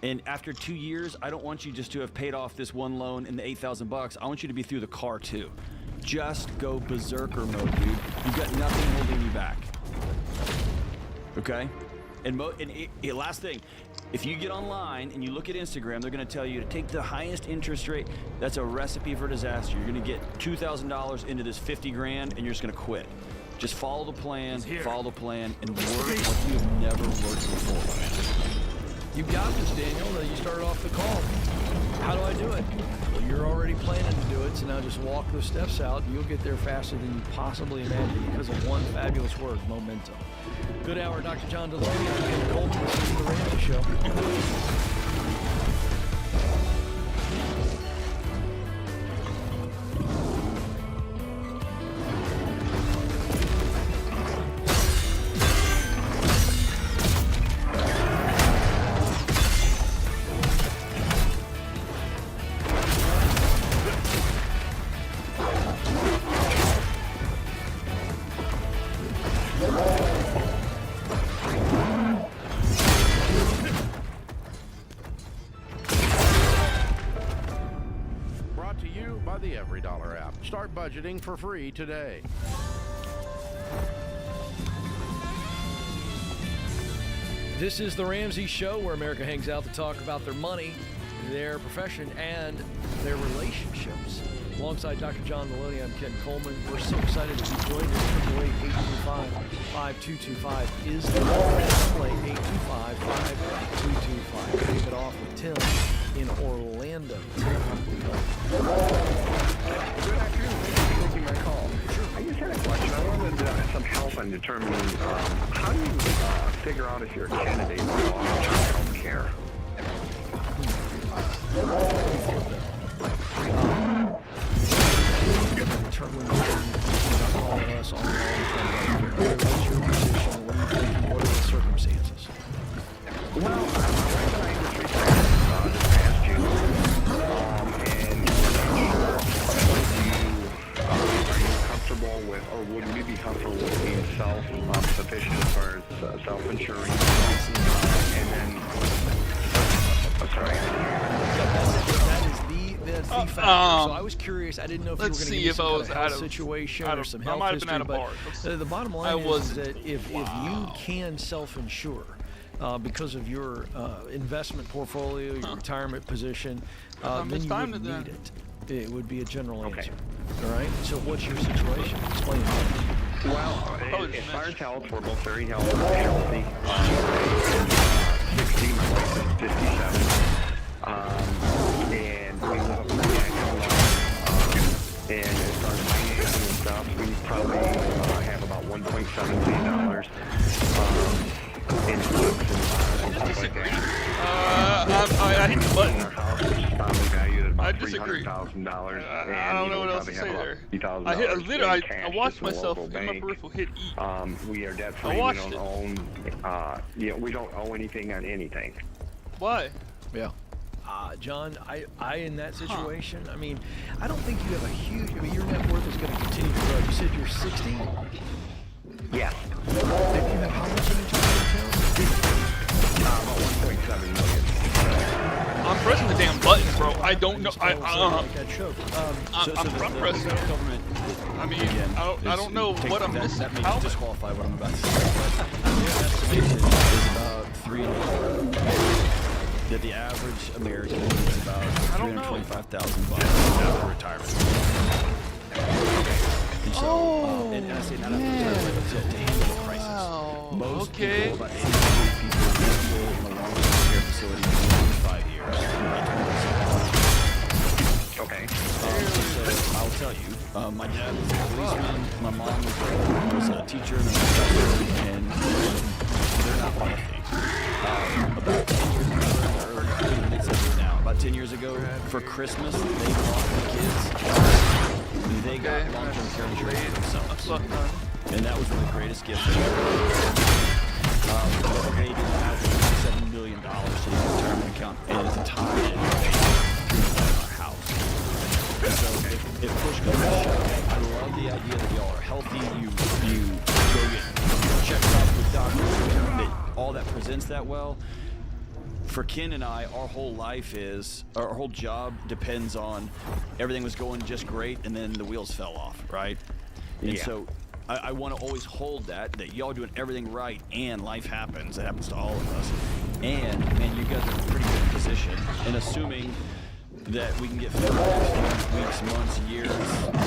And after 2 years, I don't want you just to have paid off this one loan and the $8,000. I want you to be through the car too. Just go berserker mode, dude. You've got nothing holding you back. Okay? And last thing, if you get online and you look at Instagram, they're going to tell you to take the highest interest rate. That's a recipe for disaster. You're going to get $2,000 into this $50,000, and you're just going to quit. Just follow the plan, and work like you have never worked before. You got this, Daniel. You started off the call. How do I do it? Well, you're already planning to do it, so now just walk those steps out. You'll get there faster than you possibly imagine because of one fabulous word, momentum. Good hour, Dr. John Deloney. I'm Ken Coleman. This is The Ramsey Show. Start budgeting for free today. This is The Ramsey Show, where America hangs out to talk about their money, their profession, and their relationships. Alongside Dr. John Deloney, I'm Ken Coleman. We're so excited to be joined here. 888-825-5225 is the number. 825-5225. Kick it off with Tim in Orlando. Good afternoon. Thanks for taking my call. I just had a question. I wanted some help in determining how do you figure out if you're a candidate for long-term health care? Determine calling us on long-term health care. What's your position? What are you thinking? What are the circumstances? Well, my wife and I just retired this past June, and are you comfortable with, or would we be comfortable with being self-sufficient as far as self-insuring? And then, sorry. That's the factor. So I was curious. I didn't know if you were going to give me some kind of health of situation or some I health might have history. been out of But the bottom line is that if you can self-insure because of your investment portfolio, your retirement position, then you wouldn't need it. It would be a general answer. All right? So what's your situation? Explain it. Well, as far as health, we're both very healthy. 60, my wife is 57. And we live up in the and as far as financing and stuff, we probably have about $1.7 million in stocks and stuff like that. I hit the button. Our house is probably valued at about disagree. $300,000. I don't know what else to say there. I watched myself in my peripheral hit E. We are debt free. We don't own. We don't owe anything on anything. Why? Yeah. John, I in that situation, I mean, I don't think you have a huge, your net worth is going to continue to grow. You said you're 60? Yes. And you have how much in your account? About $1.7 million. I'm pressing the damn button, bro. I don't know. I got choked. I'm pressing the government. I mean, I don't know what I'm missing. That may disqualify what I'm about to say. Your estimation is about $3.25. That the average American is about $325,000 after retirement. And so, and I say not after retirement, but to handle the crisis. Most people, about 83 people, live in a long-term care facility for 5 years. Okay. So I'll tell tell you. My dad was a policeman. My mom was a teacher and a professor, and they're not wealthy. About 10 years ago, or mid-70s now, about 10 years ago, for Christmas, they bought the kids. They got long-term care insurance for themselves. And that was one of the greatest gifts they ever got. They didn't have $7 million to the retirement account, and at the time, they didn't have our house. And so, if push comes to shove, I love the idea that y'all are healthy. You go get checked out with doctors, that all that presents that well. For Ken and I, our whole job depends on everything was going just great, and then the wheels fell off, right? And so I want to always hold that y'all doing everything right, and life happens. It happens to all of us. And, man, you guys are in a pretty good position. And assuming that we can get through weeks, months, years,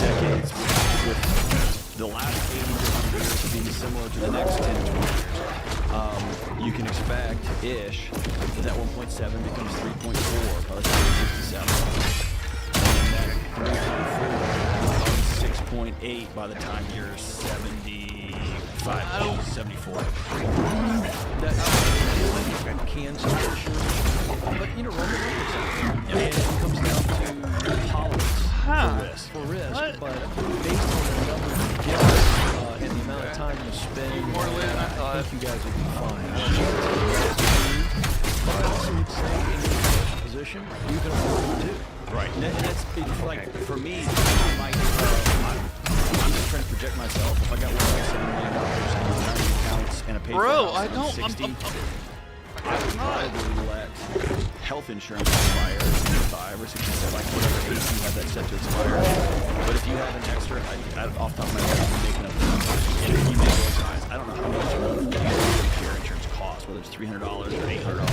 decades, with the last 80 to 100 years being similar to the next 10 to 20 years, you can expect-ish that 1.7 becomes 3.4 by the time you're 67. And that 3.4 becomes 6.8 by the time you're 75, 74. That can support sure. But, you know, run the numbers out. And it comes down to your tolerance for risk. But based on the numbers you get and the amount of time you spend, I think you guys will be fine. I don't know but I also would say in your position, you can afford it too. Right. And that's like, for me, I'm just trying to project myself. If I got $1.7 million in retirement accounts and a pay for I would probably let health insurance expire at 65 or 67, like whatever age you have that set to expire. But if you have an extra, off the top of my head, I'm making up the numbers. And if you make those guys, I don't know how much care insurance costs, whether it's $300 or $800.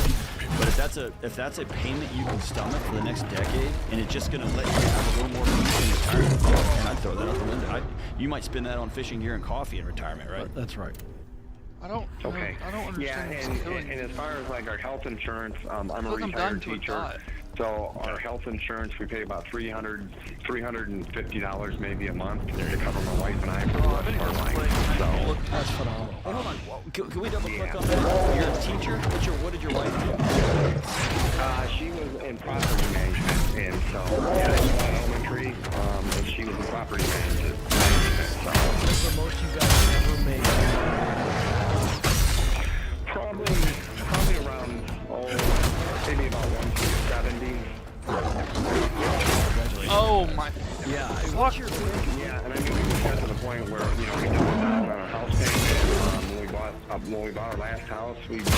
But if that's a payment you can stomach for the next decade, and it's just going to let you have a little more peace in retirement, and I'd throw that out the window. You might spend that on fishing gear and coffee in retirement, right? That's right. I don't understand. Yeah, and as far as like our health insurance, I'm a retired teacher. So our health insurance, we pay about $350 maybe a month to cover my wife and I for the rest of our life. So that's phenomenal. Hold on, can we double click on that? You're a teacher. What did your wife do? She was in property management, and so elementary, and she was in property management. So what's the most you guys ever made? Probably around maybe about 170. Oh my! Yeah, fuck. Yeah, and I mean we just got to the point where we doubled down on our house payment. When we bought our last house, we did a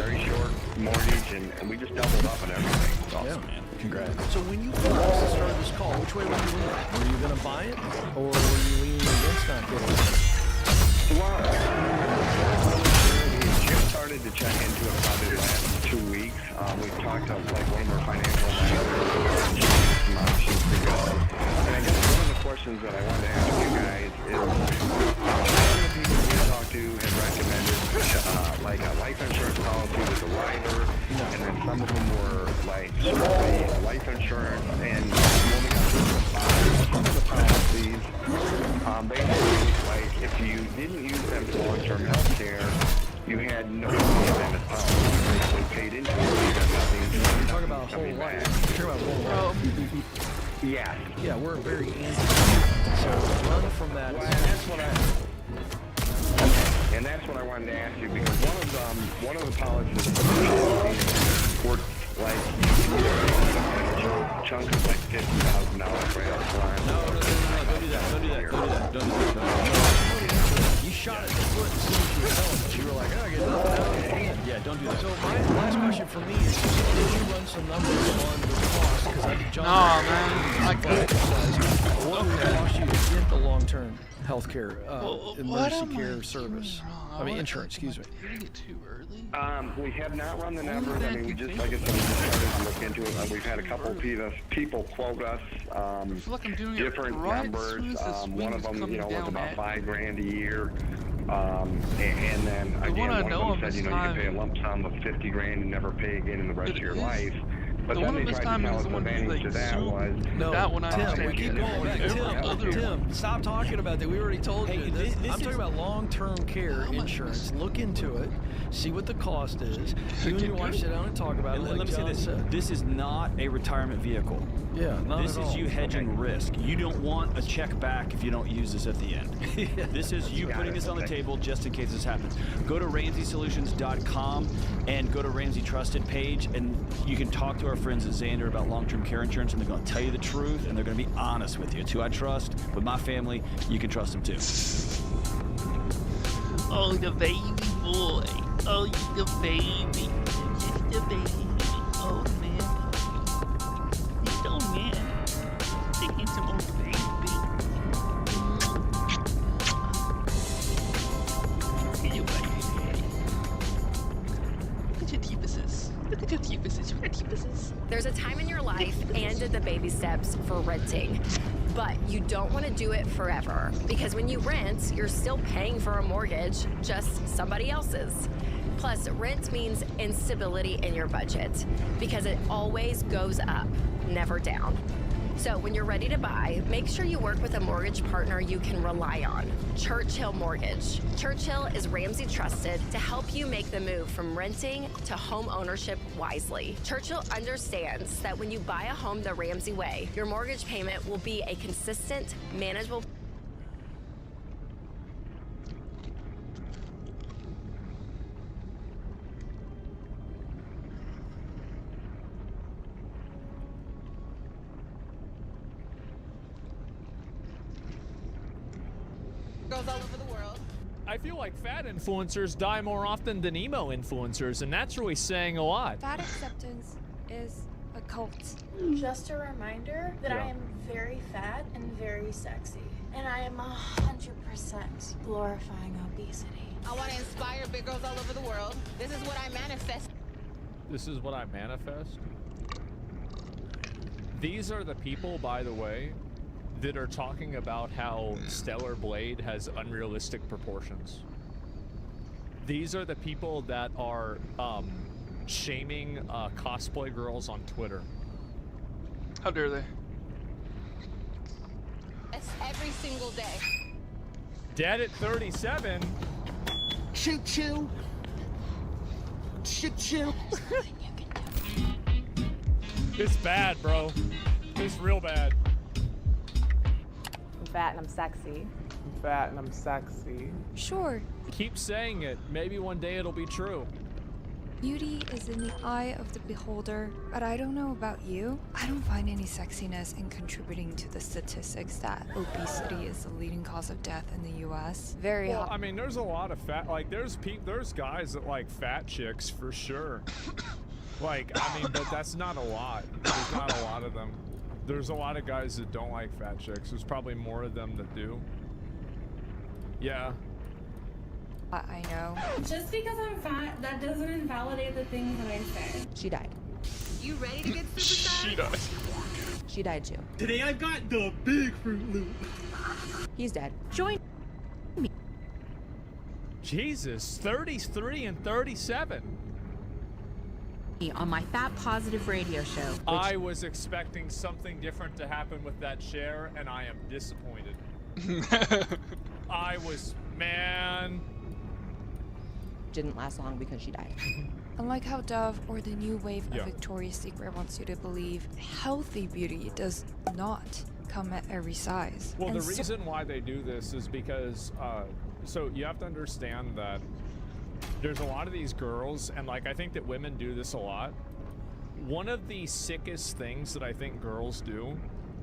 very short mortgage, and we just doubled up on everything. That's awesome, man. Congrats. So when you started this call, which way were you leaning? Were you going to buy it, or were you leaning against not getting it? Well, we just started to check into it probably the last 2 weeks. We've talked to like one of our financial advisors, some options to go. And I guess one of the questions that I wanted to ask you guys is, some of the people we talked to have recommended like a life insurance policy with a rider, and then some of them were like strictly life insurance, and we only got some of the policies. Basically, like if you didn't use them for long-term health care, you had no independent policy. You basically paid into it, you got nothing. You're talking about whole life. You're talking about whole life. Yeah. Yeah, we're very anti. So run from that. Well, and that's what I wanted to ask you, because one of the policies were like chunk of like $50,000 right up front. No, don't do that. You shot at the foot as soon as you were telling us. You were like, I get nothing out. Yeah, don't do that. So my last question for me is, did you run some numbers on the cost? Because I think John... What would it cost you to get the long-term health care, emergency care service? I mean, insurance, excuse me. Too early? We have not run the numbers. I mean, we just, like I said, we just started to look into it. We've had a couple people quote us different numbers. One of them, was about $5,000 a year. And then again, one of them said, you can pay a lump sum of $50,000 and never pay again in the rest of your life. But The then one they that Miss tried to Diamond tell is us the one who's advantage like to that super. was No, That one I Tim, we understand. keep going back. Every Tim, other Tim, stop talking about that. We already told Hey, you. this I'm is- talking about long-term care How much insurance. was- Look into it. See what the cost is. You and your wife sit down and talk about it. And Like let me say John this: said. this is not a retirement vehicle. Yeah, not This at is all. you hedging risk. You don't want a check back if you don't use this at the end. This is you putting this on the table just in case this happens. Go to RamseySolutions.com and go to Ramsey Trusted page, and you can talk to our friends at Xander about long-term care insurance, and they're going to tell you the truth, and they're going to be honest with you. It's who I trust. With my family, you can trust them too. Oh, the baby boy. Oh, the baby. Just the baby. Oh, man. He's so man. Taking some old baby. Look at your baby daddy. Look at your teepuses. Look at your teepuses. You got teepuses? There's a time in your life and the baby steps for renting. But you don't want to do it forever because when you rent, you're still paying for a mortgage, just somebody else's. Plus, rent means instability in your budget because it always goes up, never down. So when you're ready to buy, make sure you work with a mortgage partner you can rely on. Churchill Mortgage. Churchill is Ramsey trusted to help you make the move from renting to home ownership wisely. Churchill understands that when you buy a home the Ramsey way, your mortgage payment will be a consistent, manageable. Girls all over the world. I feel like fat influencers die more often than emo influencers, and that's really saying a lot. Fat acceptance is a cult. Just a reminder that I am very fat and very sexy. And I am 100% glorifying obesity. I want to inspire big girls all over the world. This is what I manifest. This is what I manifest. These are the people, by the way, that are talking about how Stellar Blade has unrealistic proportions. These are the people that are shaming cosplay girls on Twitter. How dare they? That's every single day. Dead at 37. Choo choo. Choo choo. It's bad, bro. It's real bad. I'm fat and I'm sexy. I'm fat and I'm sexy. Sure, Keep saying it. Maybe one day it'll be true. beauty is in the eye of the beholder, but I don't know about you. I don't find any sexiness in contributing to the statistics that obesity is the leading cause of death in the U.S. Very Well, hot. I mean, there's a lot of fat. Like, there's guys that like fat chicks for sure. Like, I mean, but that's not a lot. There's not a lot of them. There's a lot of guys that don't like fat chicks. There's probably more of them that do. Yeah. I know. Just because I'm fat, that doesn't invalidate the things that I say. She died. You ready to get super She does. She died too. Today I got the big Fruit Loop. He's dead. Join Jesus, 33 and 37. me on my Fat Positive radio show. I was expecting something different to happen with that share, and I am disappointed. I was, man. Didn't last long because she died. Unlike how Dove or the new wave of Yeah. Victoria's Secret wants you to believe, healthy beauty does not come at every size. Well, And the reason why they do this is because, so you have to understand that there's a lot of these girls, and like I think that women do this a lot. One of the sickest things that I think girls do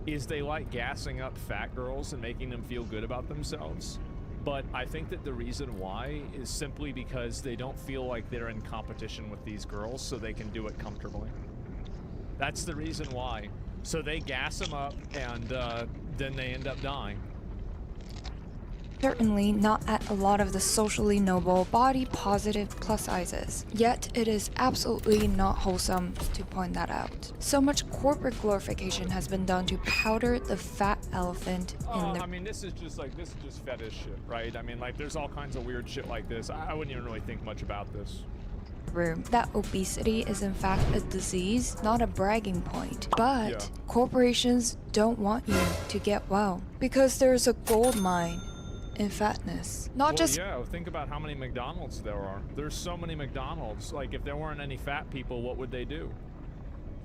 is they like gassing up fat girls and making them feel good about themselves. But I think that the reason why is simply because they don't feel like they're in competition with these girls, so they can do it comfortably. That's the reason why. So they gas them up, and then they end up dying. certainly not at a lot of the socially noble, body positive plus sizes. Yet it is absolutely not wholesome to point that out. So much corporate glorification has been done to powder the fat elephant in the I mean, this is just fetish shit, right? I mean, like, there's all kinds of weird shit like this. I wouldn't even really think much about this. through. That obesity is in fact a disease, not a bragging point. But corporations don't want you to get well because there's a gold mine in fatness. Not just yeah, think about how many McDonald's there are. There's so many McDonald's. Like, if there weren't any fat people, what would they do?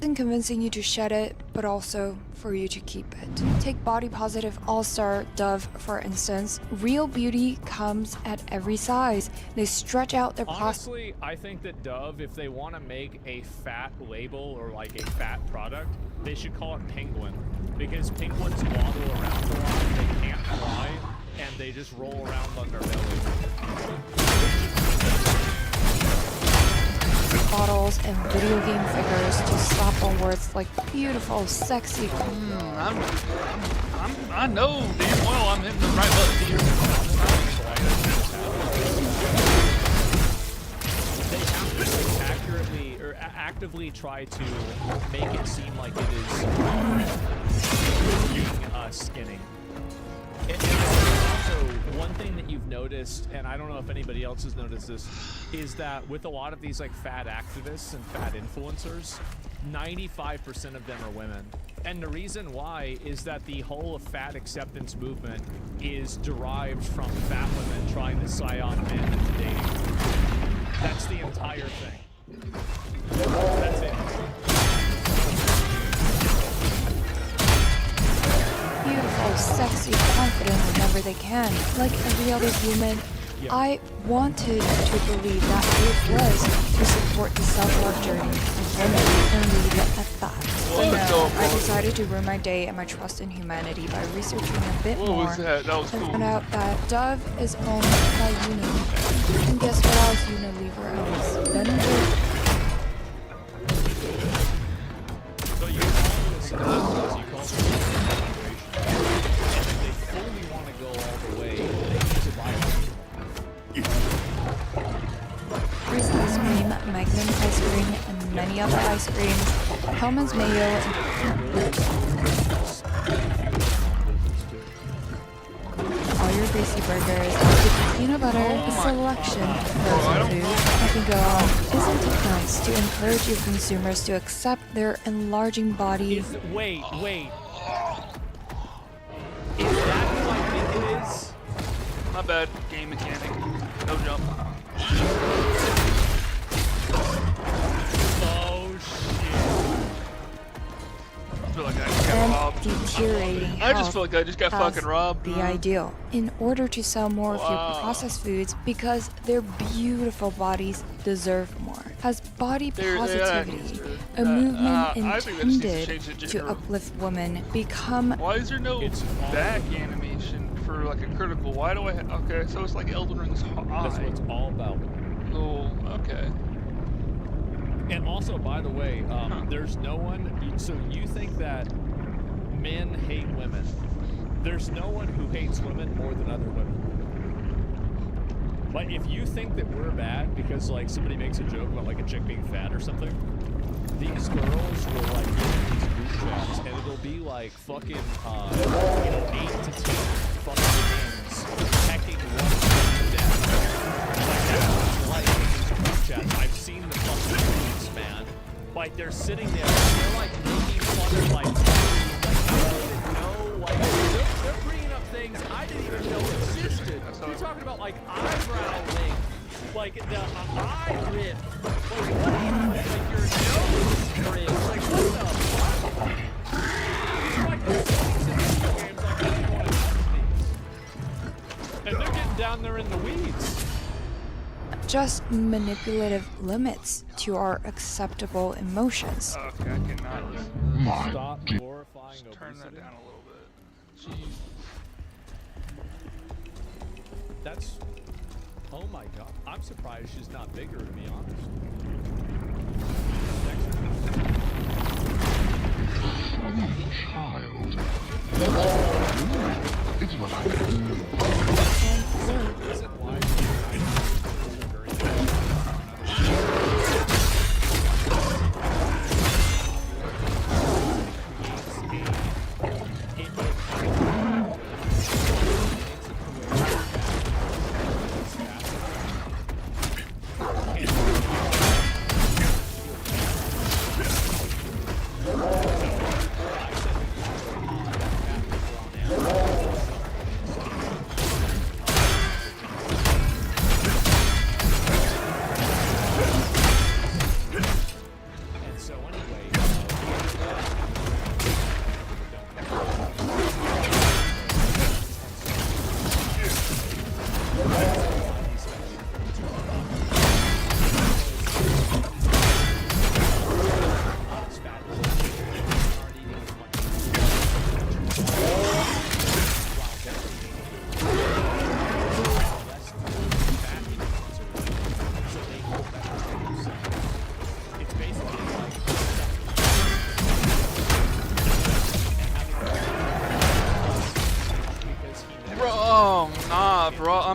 in convincing you to shed it, but also for you to keep it. Take body positive all-star Dove, for instance. Real beauty comes at every size. They stretch out their Honestly, I think that Dove, if they want to make a fat label or like a fat product, they should call it Penguin. Because penguins waddle around a lot, they can't fly, and they just roll around on their belly. bottles and video game figures to slap on words like beautiful, sexy. I know damn well I'm hitting the right button here. They have to accurately or actively try to make it seem like it is skinning. And also, one thing that you've noticed, and I don't know if anybody else has noticed this, is that with a lot of these like fat activists and fat influencers, 95% of them are women. And the reason why is that the whole fat acceptance movement is derived from fat women trying to sigh on men into dating. That's the entire thing. That's it. Beautiful, sexy, confident whenever they can. Like every other human, I wanted to believe that it was to support the self-love journey of women and leave it at that. But no, I decided to ruin my day and my trust in humanity by researching a bit more That was and cool. found out that Dove is owned by Unilever. And guess what else Unilever owns? Benefit. So you call this you call this and if they fully want to go all the way, they need to buy it. Reese's ice cream, Magnum ice cream, and many other ice creams, Hellman's mayo, and all your greasy burgers, with peanut butter, a selection of frozen food. I can go on. Isn't it nice to encourage your consumers to accept their enlarging body? Wait. Is that who I think it is? My bad, game mechanic. No jump. Oh shit. I feel like I just got robbed. Deteriorating I just feel like I just got health fucking robbed. the ideal in order to sell more of your processed foods because their beautiful bodies deserve more. Has body positivity, a movement I think that just needs to intended change the to gender. uplift women, become Why is there no back animation for like a critical? Why do I okay, so it's like Elden Ring's eye. That's what it's all about. Oh, okay. And also, by the way, there's no one. So you think that men hate women? There's no one who hates women more than other women. Like, if you think that we're bad because like somebody makes a joke about like a chick being fat or something, these girls will like get in these group chats and it'll be like fucking 8 to 10 fucking names hecking one to death. Like these group chats. I've seen the fucking tweets, man. Like they're sitting there and they're like making fun of like I didn't know, like they're bringing up things I didn't even know existed. You're talking about like eyebrow length, like the eye rip, like your nose rip, like what the fuck? Like there's things in video games like I don't want to touch these, and they're getting down there in the weeds. just manipulative limits to our acceptable emotions. Okay, I cannot. Stop glorifying Just turn that obesity. down a little bit. Jeez. That's. Oh my god. I'm surprised she's not bigger, to be honest. It's what I do. Is it why?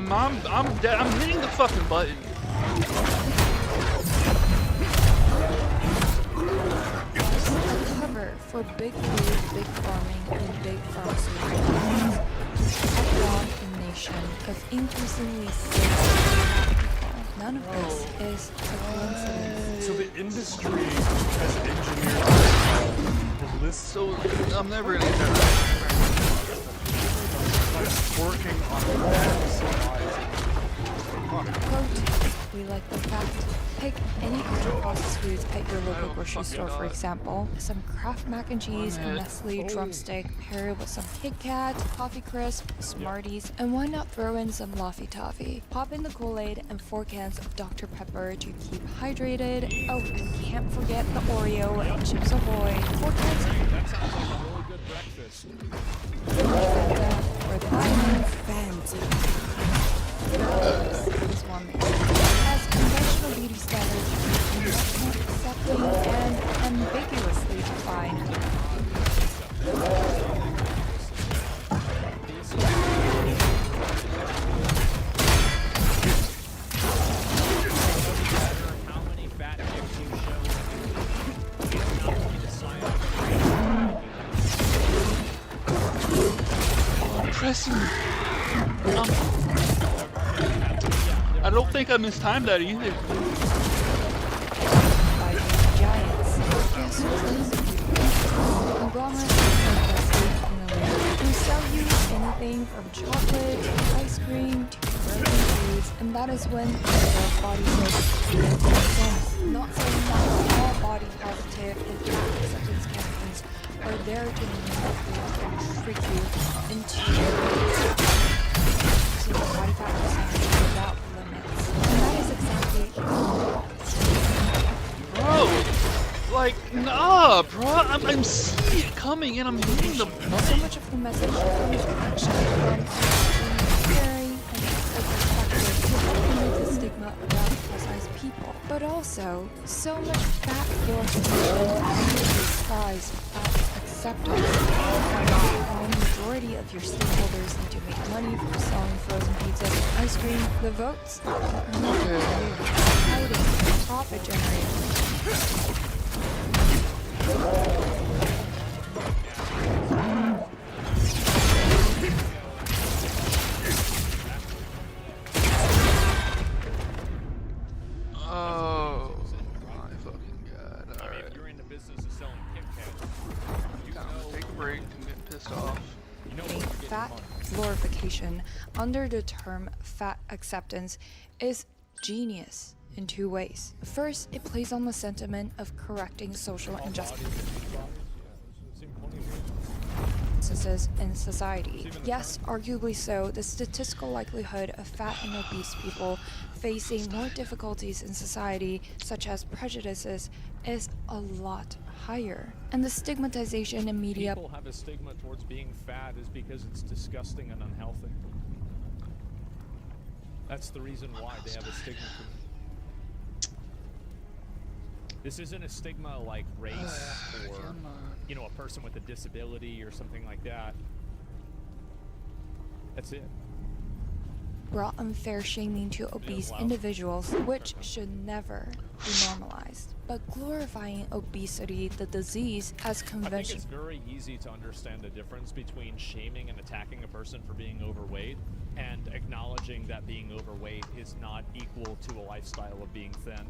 I'm hitting the fucking button. A cover for big food, big farming, and big pharmaceutical companies to outlawed a nation of increasingly sick people. None of this is a coincidence. So the industry has engineered the list. So I'm never gonna get that working on maximizing Quote, we like the fact. Pick any kind of processed foods at your local grocery store, for example. Some Kraft mac and cheese, a Nestle drumstick, pair it with some Kit Kat, Coffee Crisp, Smarties, and why not throw in some Laffy Taffy? Pop in the Kool-Aid and 4 cans of Dr. Pepper to keep hydrated. Oh, and can't forget the Oreo and Chips Ahoy. 4 cans of That sounds like a really good breakfast. Fanta for the vitamins. Fanta. This one has conventional beauty standards much more accepting and ambiguously defined. How many fat chicks you show, you don't have to be the science. Pressing. I don't think I mistimed that either. By giants, guess conglomerates who sell you anything from chocolate to ice cream to frozen foods, and that is when their body makes sense. Not saying that all body positive and fat acceptance campaigns are there to manipulate and trick you into the body fat percentage without limits. And that is exactly Bro, like, nah, bro. I'm seeing it coming and I'm hitting the button. so much of the message comes actually from scary and perspective to help remove the stigma around plus-size people. But also, so much fat glorification and disguised fat acceptance. When the majority of your stakeholders need to make money from selling frozen pizzas and ice cream, the votes are not for you. Hiding profit generators. Oh my fucking god. Alright. If you're in the business of selling Kit Kats, you Time know to take a break. I'm getting pissed off. you know where you're getting Fat money. glorification under the term fat acceptance is genius in 2 ways. First, it plays on the sentiment of correcting social injustices in society. Yes, arguably so, the statistical likelihood of fat and obese people facing more difficulties in society, such as prejudices, is a lot higher. And the stigmatization in media People have a stigma towards being fat is because it's disgusting and unhealthy. That's the reason why they have a stigma to it. This isn't a stigma like race or, you know, a person with a disability or something like that. That's it. brought unfair shaming to obese individuals, which should never be normalized. But glorifying obesity, the disease, as I think conventional. it's very easy to understand the difference between shaming and attacking a person for being overweight and acknowledging that being overweight is not equal to a lifestyle of being thin.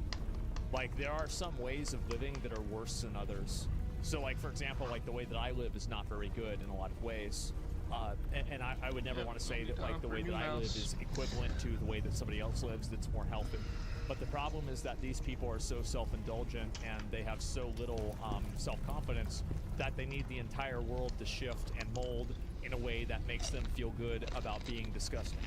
Like, there are some ways of living that are worse than others. So, like, for example, like, the way that I live is not very good in a lot of ways. And I would never want to say that, like, the way that I live is equivalent to the way that somebody else lives that's more healthy. But the problem is that these people are so self-indulgent and they have so little self-confidence that they need the entire world to shift and mold in a way that makes them feel good about being disgusting.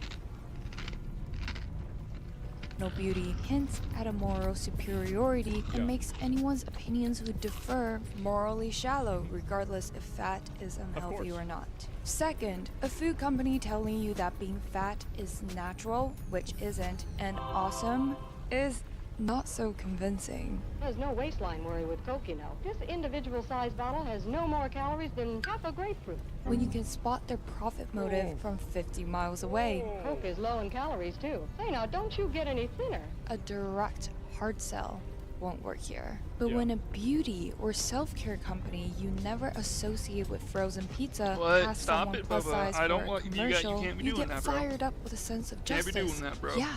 No beauty hints at a moral superiority and makes anyone's opinions who differ morally shallow, regardless if fat is unhealthy or not. Second, a food company telling you that being fat is natural, which isn't, and awesome is not so convincing. There's no waistline worry with Coke, you know. This individual-sized bottle has no more calories than half a grapefruit. When you can spot their profit motive from 50 miles away. Coke is low in calories, too. Say now, don't you get any thinner. A direct hard sell won't work here. But when a beauty or self-care company you never associate with frozen pizza has someone plus size for a commercial, you get fired up with a sense of justice. Can't be doing that, bro. Yeah,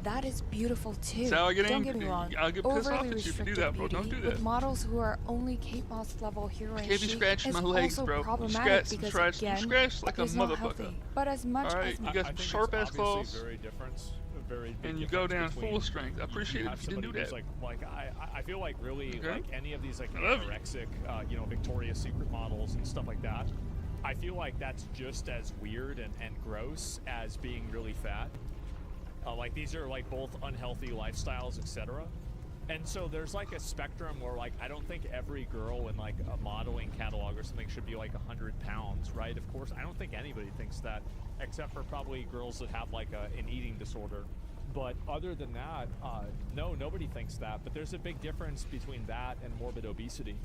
that is beautiful too. That's how I get Don't angry, get me dude. wrong. I'll get pissed off Overly at you if you do restricted that, bro. Don't beauty do that. with models who are only Kate Moss level hero and Can't be chic scratching is my legs, also bro. problematic You because again, scratch like a it's not motherfucker. healthy. But as much Alright, as you got some sharp ass claws. And you go down full strength. I appreciate it if you didn't do that. I feel like really Okay. like any of these like I love you. anorexic, Victoria's Secret models and stuff like that. I feel like that's just as weird and gross as being really fat. Like these are like both unhealthy lifestyles, etc. And so there's like a spectrum where like I don't think every girl in like a modeling catalog or something should be like 100 pounds, right? Of course, I don't think anybody thinks that, except for probably girls that have like an eating disorder. But other than that, no, nobody thinks that. But there's a big difference between that and morbid obesity.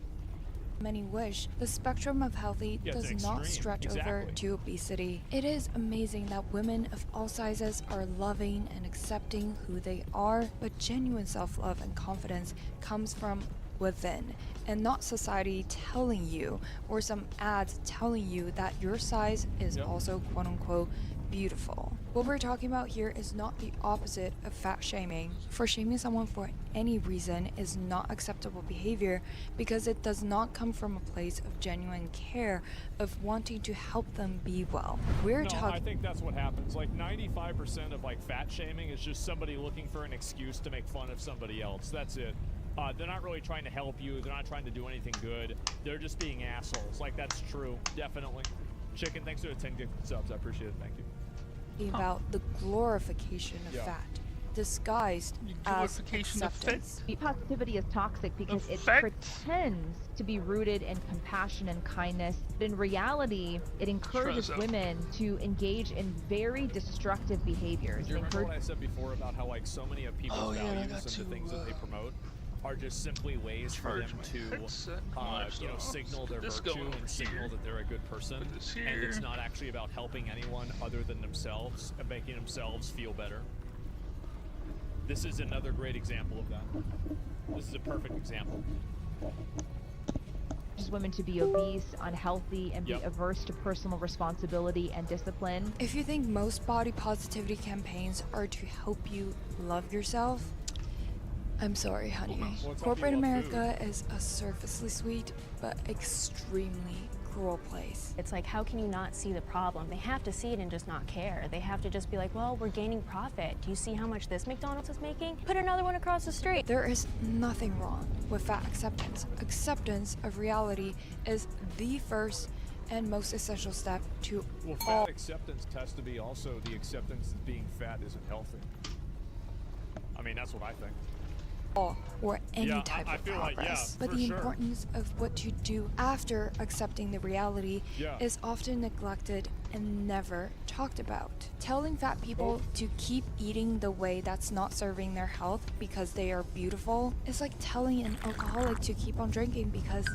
many wish, the spectrum of healthy does not stretch over to obesity. It is amazing that women of all sizes are loving and accepting who they are, but genuine self-love and confidence comes from within, and not society telling you or some ads telling you that your size is also quote-unquote beautiful. What we're talking about here is not the opposite of fat shaming. For shaming someone for any reason is not acceptable behavior because it does not come from a place of genuine care, of wanting to help them be well. We're talking. I think that's what happens. Like 95% of like fat shaming is just somebody looking for an excuse to make fun of somebody else. That's it. They're not really trying to help you. They're not trying to do anything good. They're just being assholes. Like that's true, definitely. Chicken, thanks for the 10 gifted subs. I appreciate it. Thank you. About the glorification of fat, disguised as acceptance. Positivity is toxic because it pretends to be rooted in compassion and kindness, but in reality, it encourages women to engage in very destructive behaviors. Do you remember what I said before about how like so many of people's values and the things that they promote are just simply ways for them to, signal their virtue and signal that they're a good person, and it's not actually about helping anyone other than themselves and making themselves feel better. This is another great example of that. This is a perfect example. Women to be obese, unhealthy, and be averse to personal responsibility and discipline. If you think most body positivity campaigns are to help you love yourself, I'm sorry, honey. Corporate America is a surfacely sweet but extremely cruel place. It's like, how can you not see the problem? They have to see it and just not care. They have to just be like, well, we're gaining profit. Do you see how much this McDonald's is making? Put another one across the street. There is nothing wrong with fat acceptance. Acceptance of reality is the first and most essential step to fat acceptance has to be also the acceptance that being fat isn't healthy. I mean, that's what I think. Or any type of progress. But the importance of what to do after accepting the reality is often neglected and never talked about. Telling fat people to keep eating the way that's not serving their health because they are beautiful is like telling an alcoholic to keep on drinking because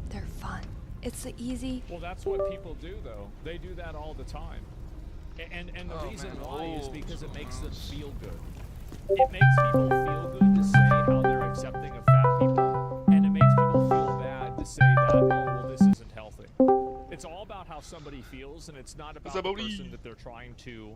they're fun. It's the easy. Well, that's what people do, though. They do that all the time. And the reason why is because it makes them feel good. It makes people feel good to say how they're accepting of fat people, and it makes people feel bad to say that, oh, well, this isn't healthy. It's all about how somebody feels, and it's not about the person that they're trying to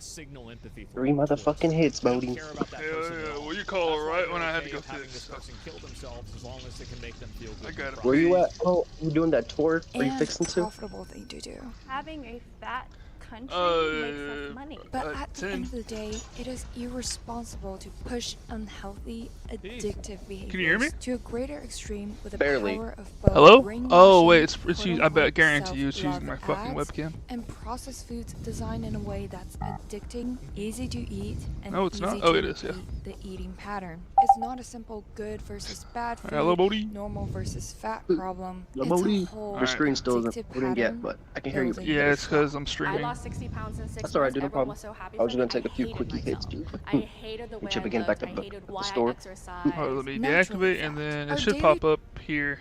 signal empathy for. 3 motherfucking hits, Bodie. What you call it right when I had to go through this person kill themselves as long as they can make them feel good. I got it. Where you at? Oh, you doing that tour? Are you fixing to? Profitable thing to do. Having a fat country makes us money. But at the end of the day, it is irresponsible to push unhealthy, addictive behaviors Can you hear me? to a greater extreme with the Barely. power of both Hello? brainwashing, Oh wait, it's you. I bet guarantee you it's using have my fucking ads webcam. and processed foods designed in a way that's addicting, easy to eat, and No, it's easy not. to Oh, it is, yeah. repeat the eating pattern. It's not a simple good versus bad food, Hello, Bodie. normal versus fat problem. Hello, It's a Bodie. whole Your screen still addictive isn't loading yet, pattern but I can hear you. building Yeah, it's because I'm I streaming. lost 60 pounds in 6 That's alright, months. dude. No Everyone problem. was so happy I was for gonna me. take a few hated quickie hits, myself. dude. I hated the way Get you I again looked. back at I hated the why I store. exercised. Oh, let me Naturally deactivate, and then Our it should daily- pop up here.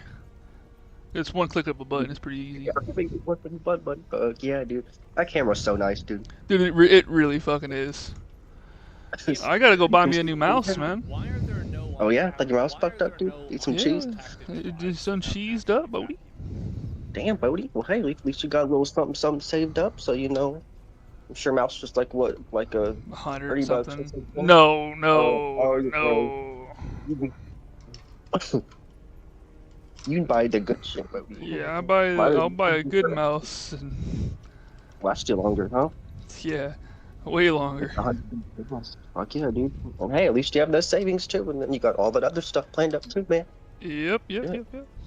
It's one click of a button. It's pretty easy. Yeah, dude. That camera's so nice, dude. Dude, it really fucking is. I gotta go buy me a new mouse, man. Oh yeah, like your mouse fucked up, dude. Eat some cheese. It just uncheesed up, Bodie. Damn, Bodie. Well, hey, at least you got a little something saved up, so you know. I'm sure mouse just like what, like a 100 $30 or something. something. No. You can buy the good shit, Bodie. Yeah, I'll buy a good mouse. And last you longer, huh? yeah, way longer. Fuck yeah, dude. And hey, at least you have those savings too, and then you got all that other stuff planned up too, man. Yep.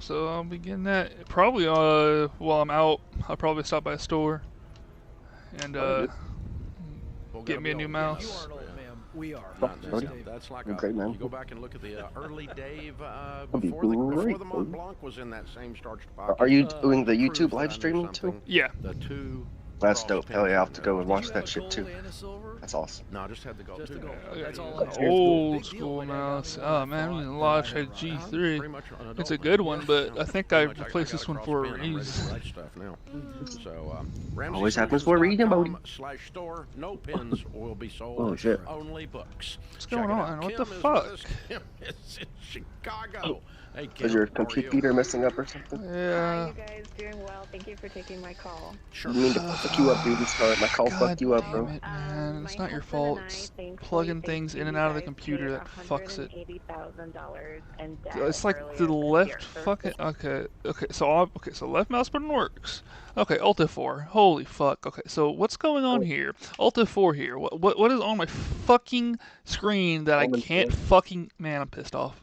So I'll be getting that probably while I'm out. I'll probably stop by a store and get me a new mouse. We are. That's like Great, man. you go back and look at the early Dave be before the great, Mont Blanc was in that same starched pocket. Are you doing the YouTube live streaming too? Yeah. The two. That's dope. Hell yeah, I'll have to go and watch that shit too. That's awesome. No, I just had the gold. Just too. the gold. That's all I Old school mouse. Oh man, I'm using Logitech G3. It's a good one, but I think I replaced this one for a reason. Always happens for a reason, Bodie. /store. No pins will be sold. Oh shit. Only books. What's going on? What the Kim is fuck? with us. Kim is in Chicago. Hey, Kim, Is your how are you? computer messing up or something? Yeah. You guys doing well? Thank you for taking my call. You mean to fuck you up, dude? Sorry, my call fucked you up, bro. Damn it, man. It's not your fault. It's plugging things in and out of the computer that fucks it. It's like the left fucking. Okay. So left mouse button works. Okay, Alt F4. Holy fuck. Okay, so what's going on here? Alt F4 here. What is on my fucking screen that I can't fucking? Man, I'm pissed off.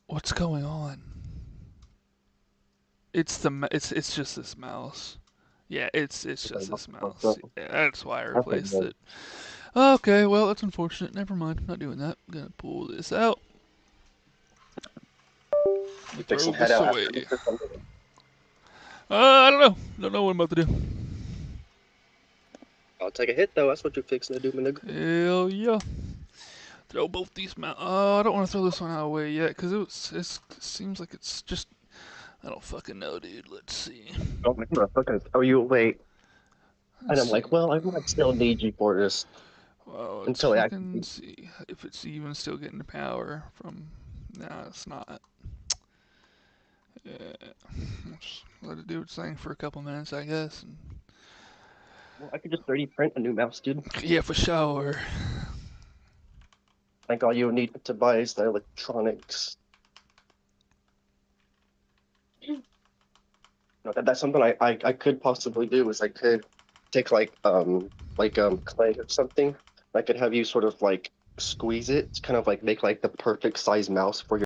What's going on? It's just this mouse. Yeah, it's just this mouse. Yeah, that's why I replaced it. Okay, well that's unfortunate. Never mind. I'm not doing that. I'm gonna pull this out. Throw this away. I don't know. Don't know what I'm about to do. I'll take a hit though. That's what you're fixing to do, my nigga. Hell yeah. Throw both these mounts. I don't want to throw this one away yet, because it seems like it's just. I don't fucking know, dude. Let's see. Oh my god, fucking throw you away. And I'm like, well, I might still need you for this. Well, until I can see if it's even still getting the power from. Nah, it's not. Yeah. Just let it do its thing for a couple minutes, I guess. And... Well, I could just 3D print a new mouse, dude. Yeah, for sure. I think all you need to buy is the electronics. No, that's something I could possibly do. Is I could take like clay or something. I could have you sort of like squeeze it to kind of like make like the perfect size mouse for your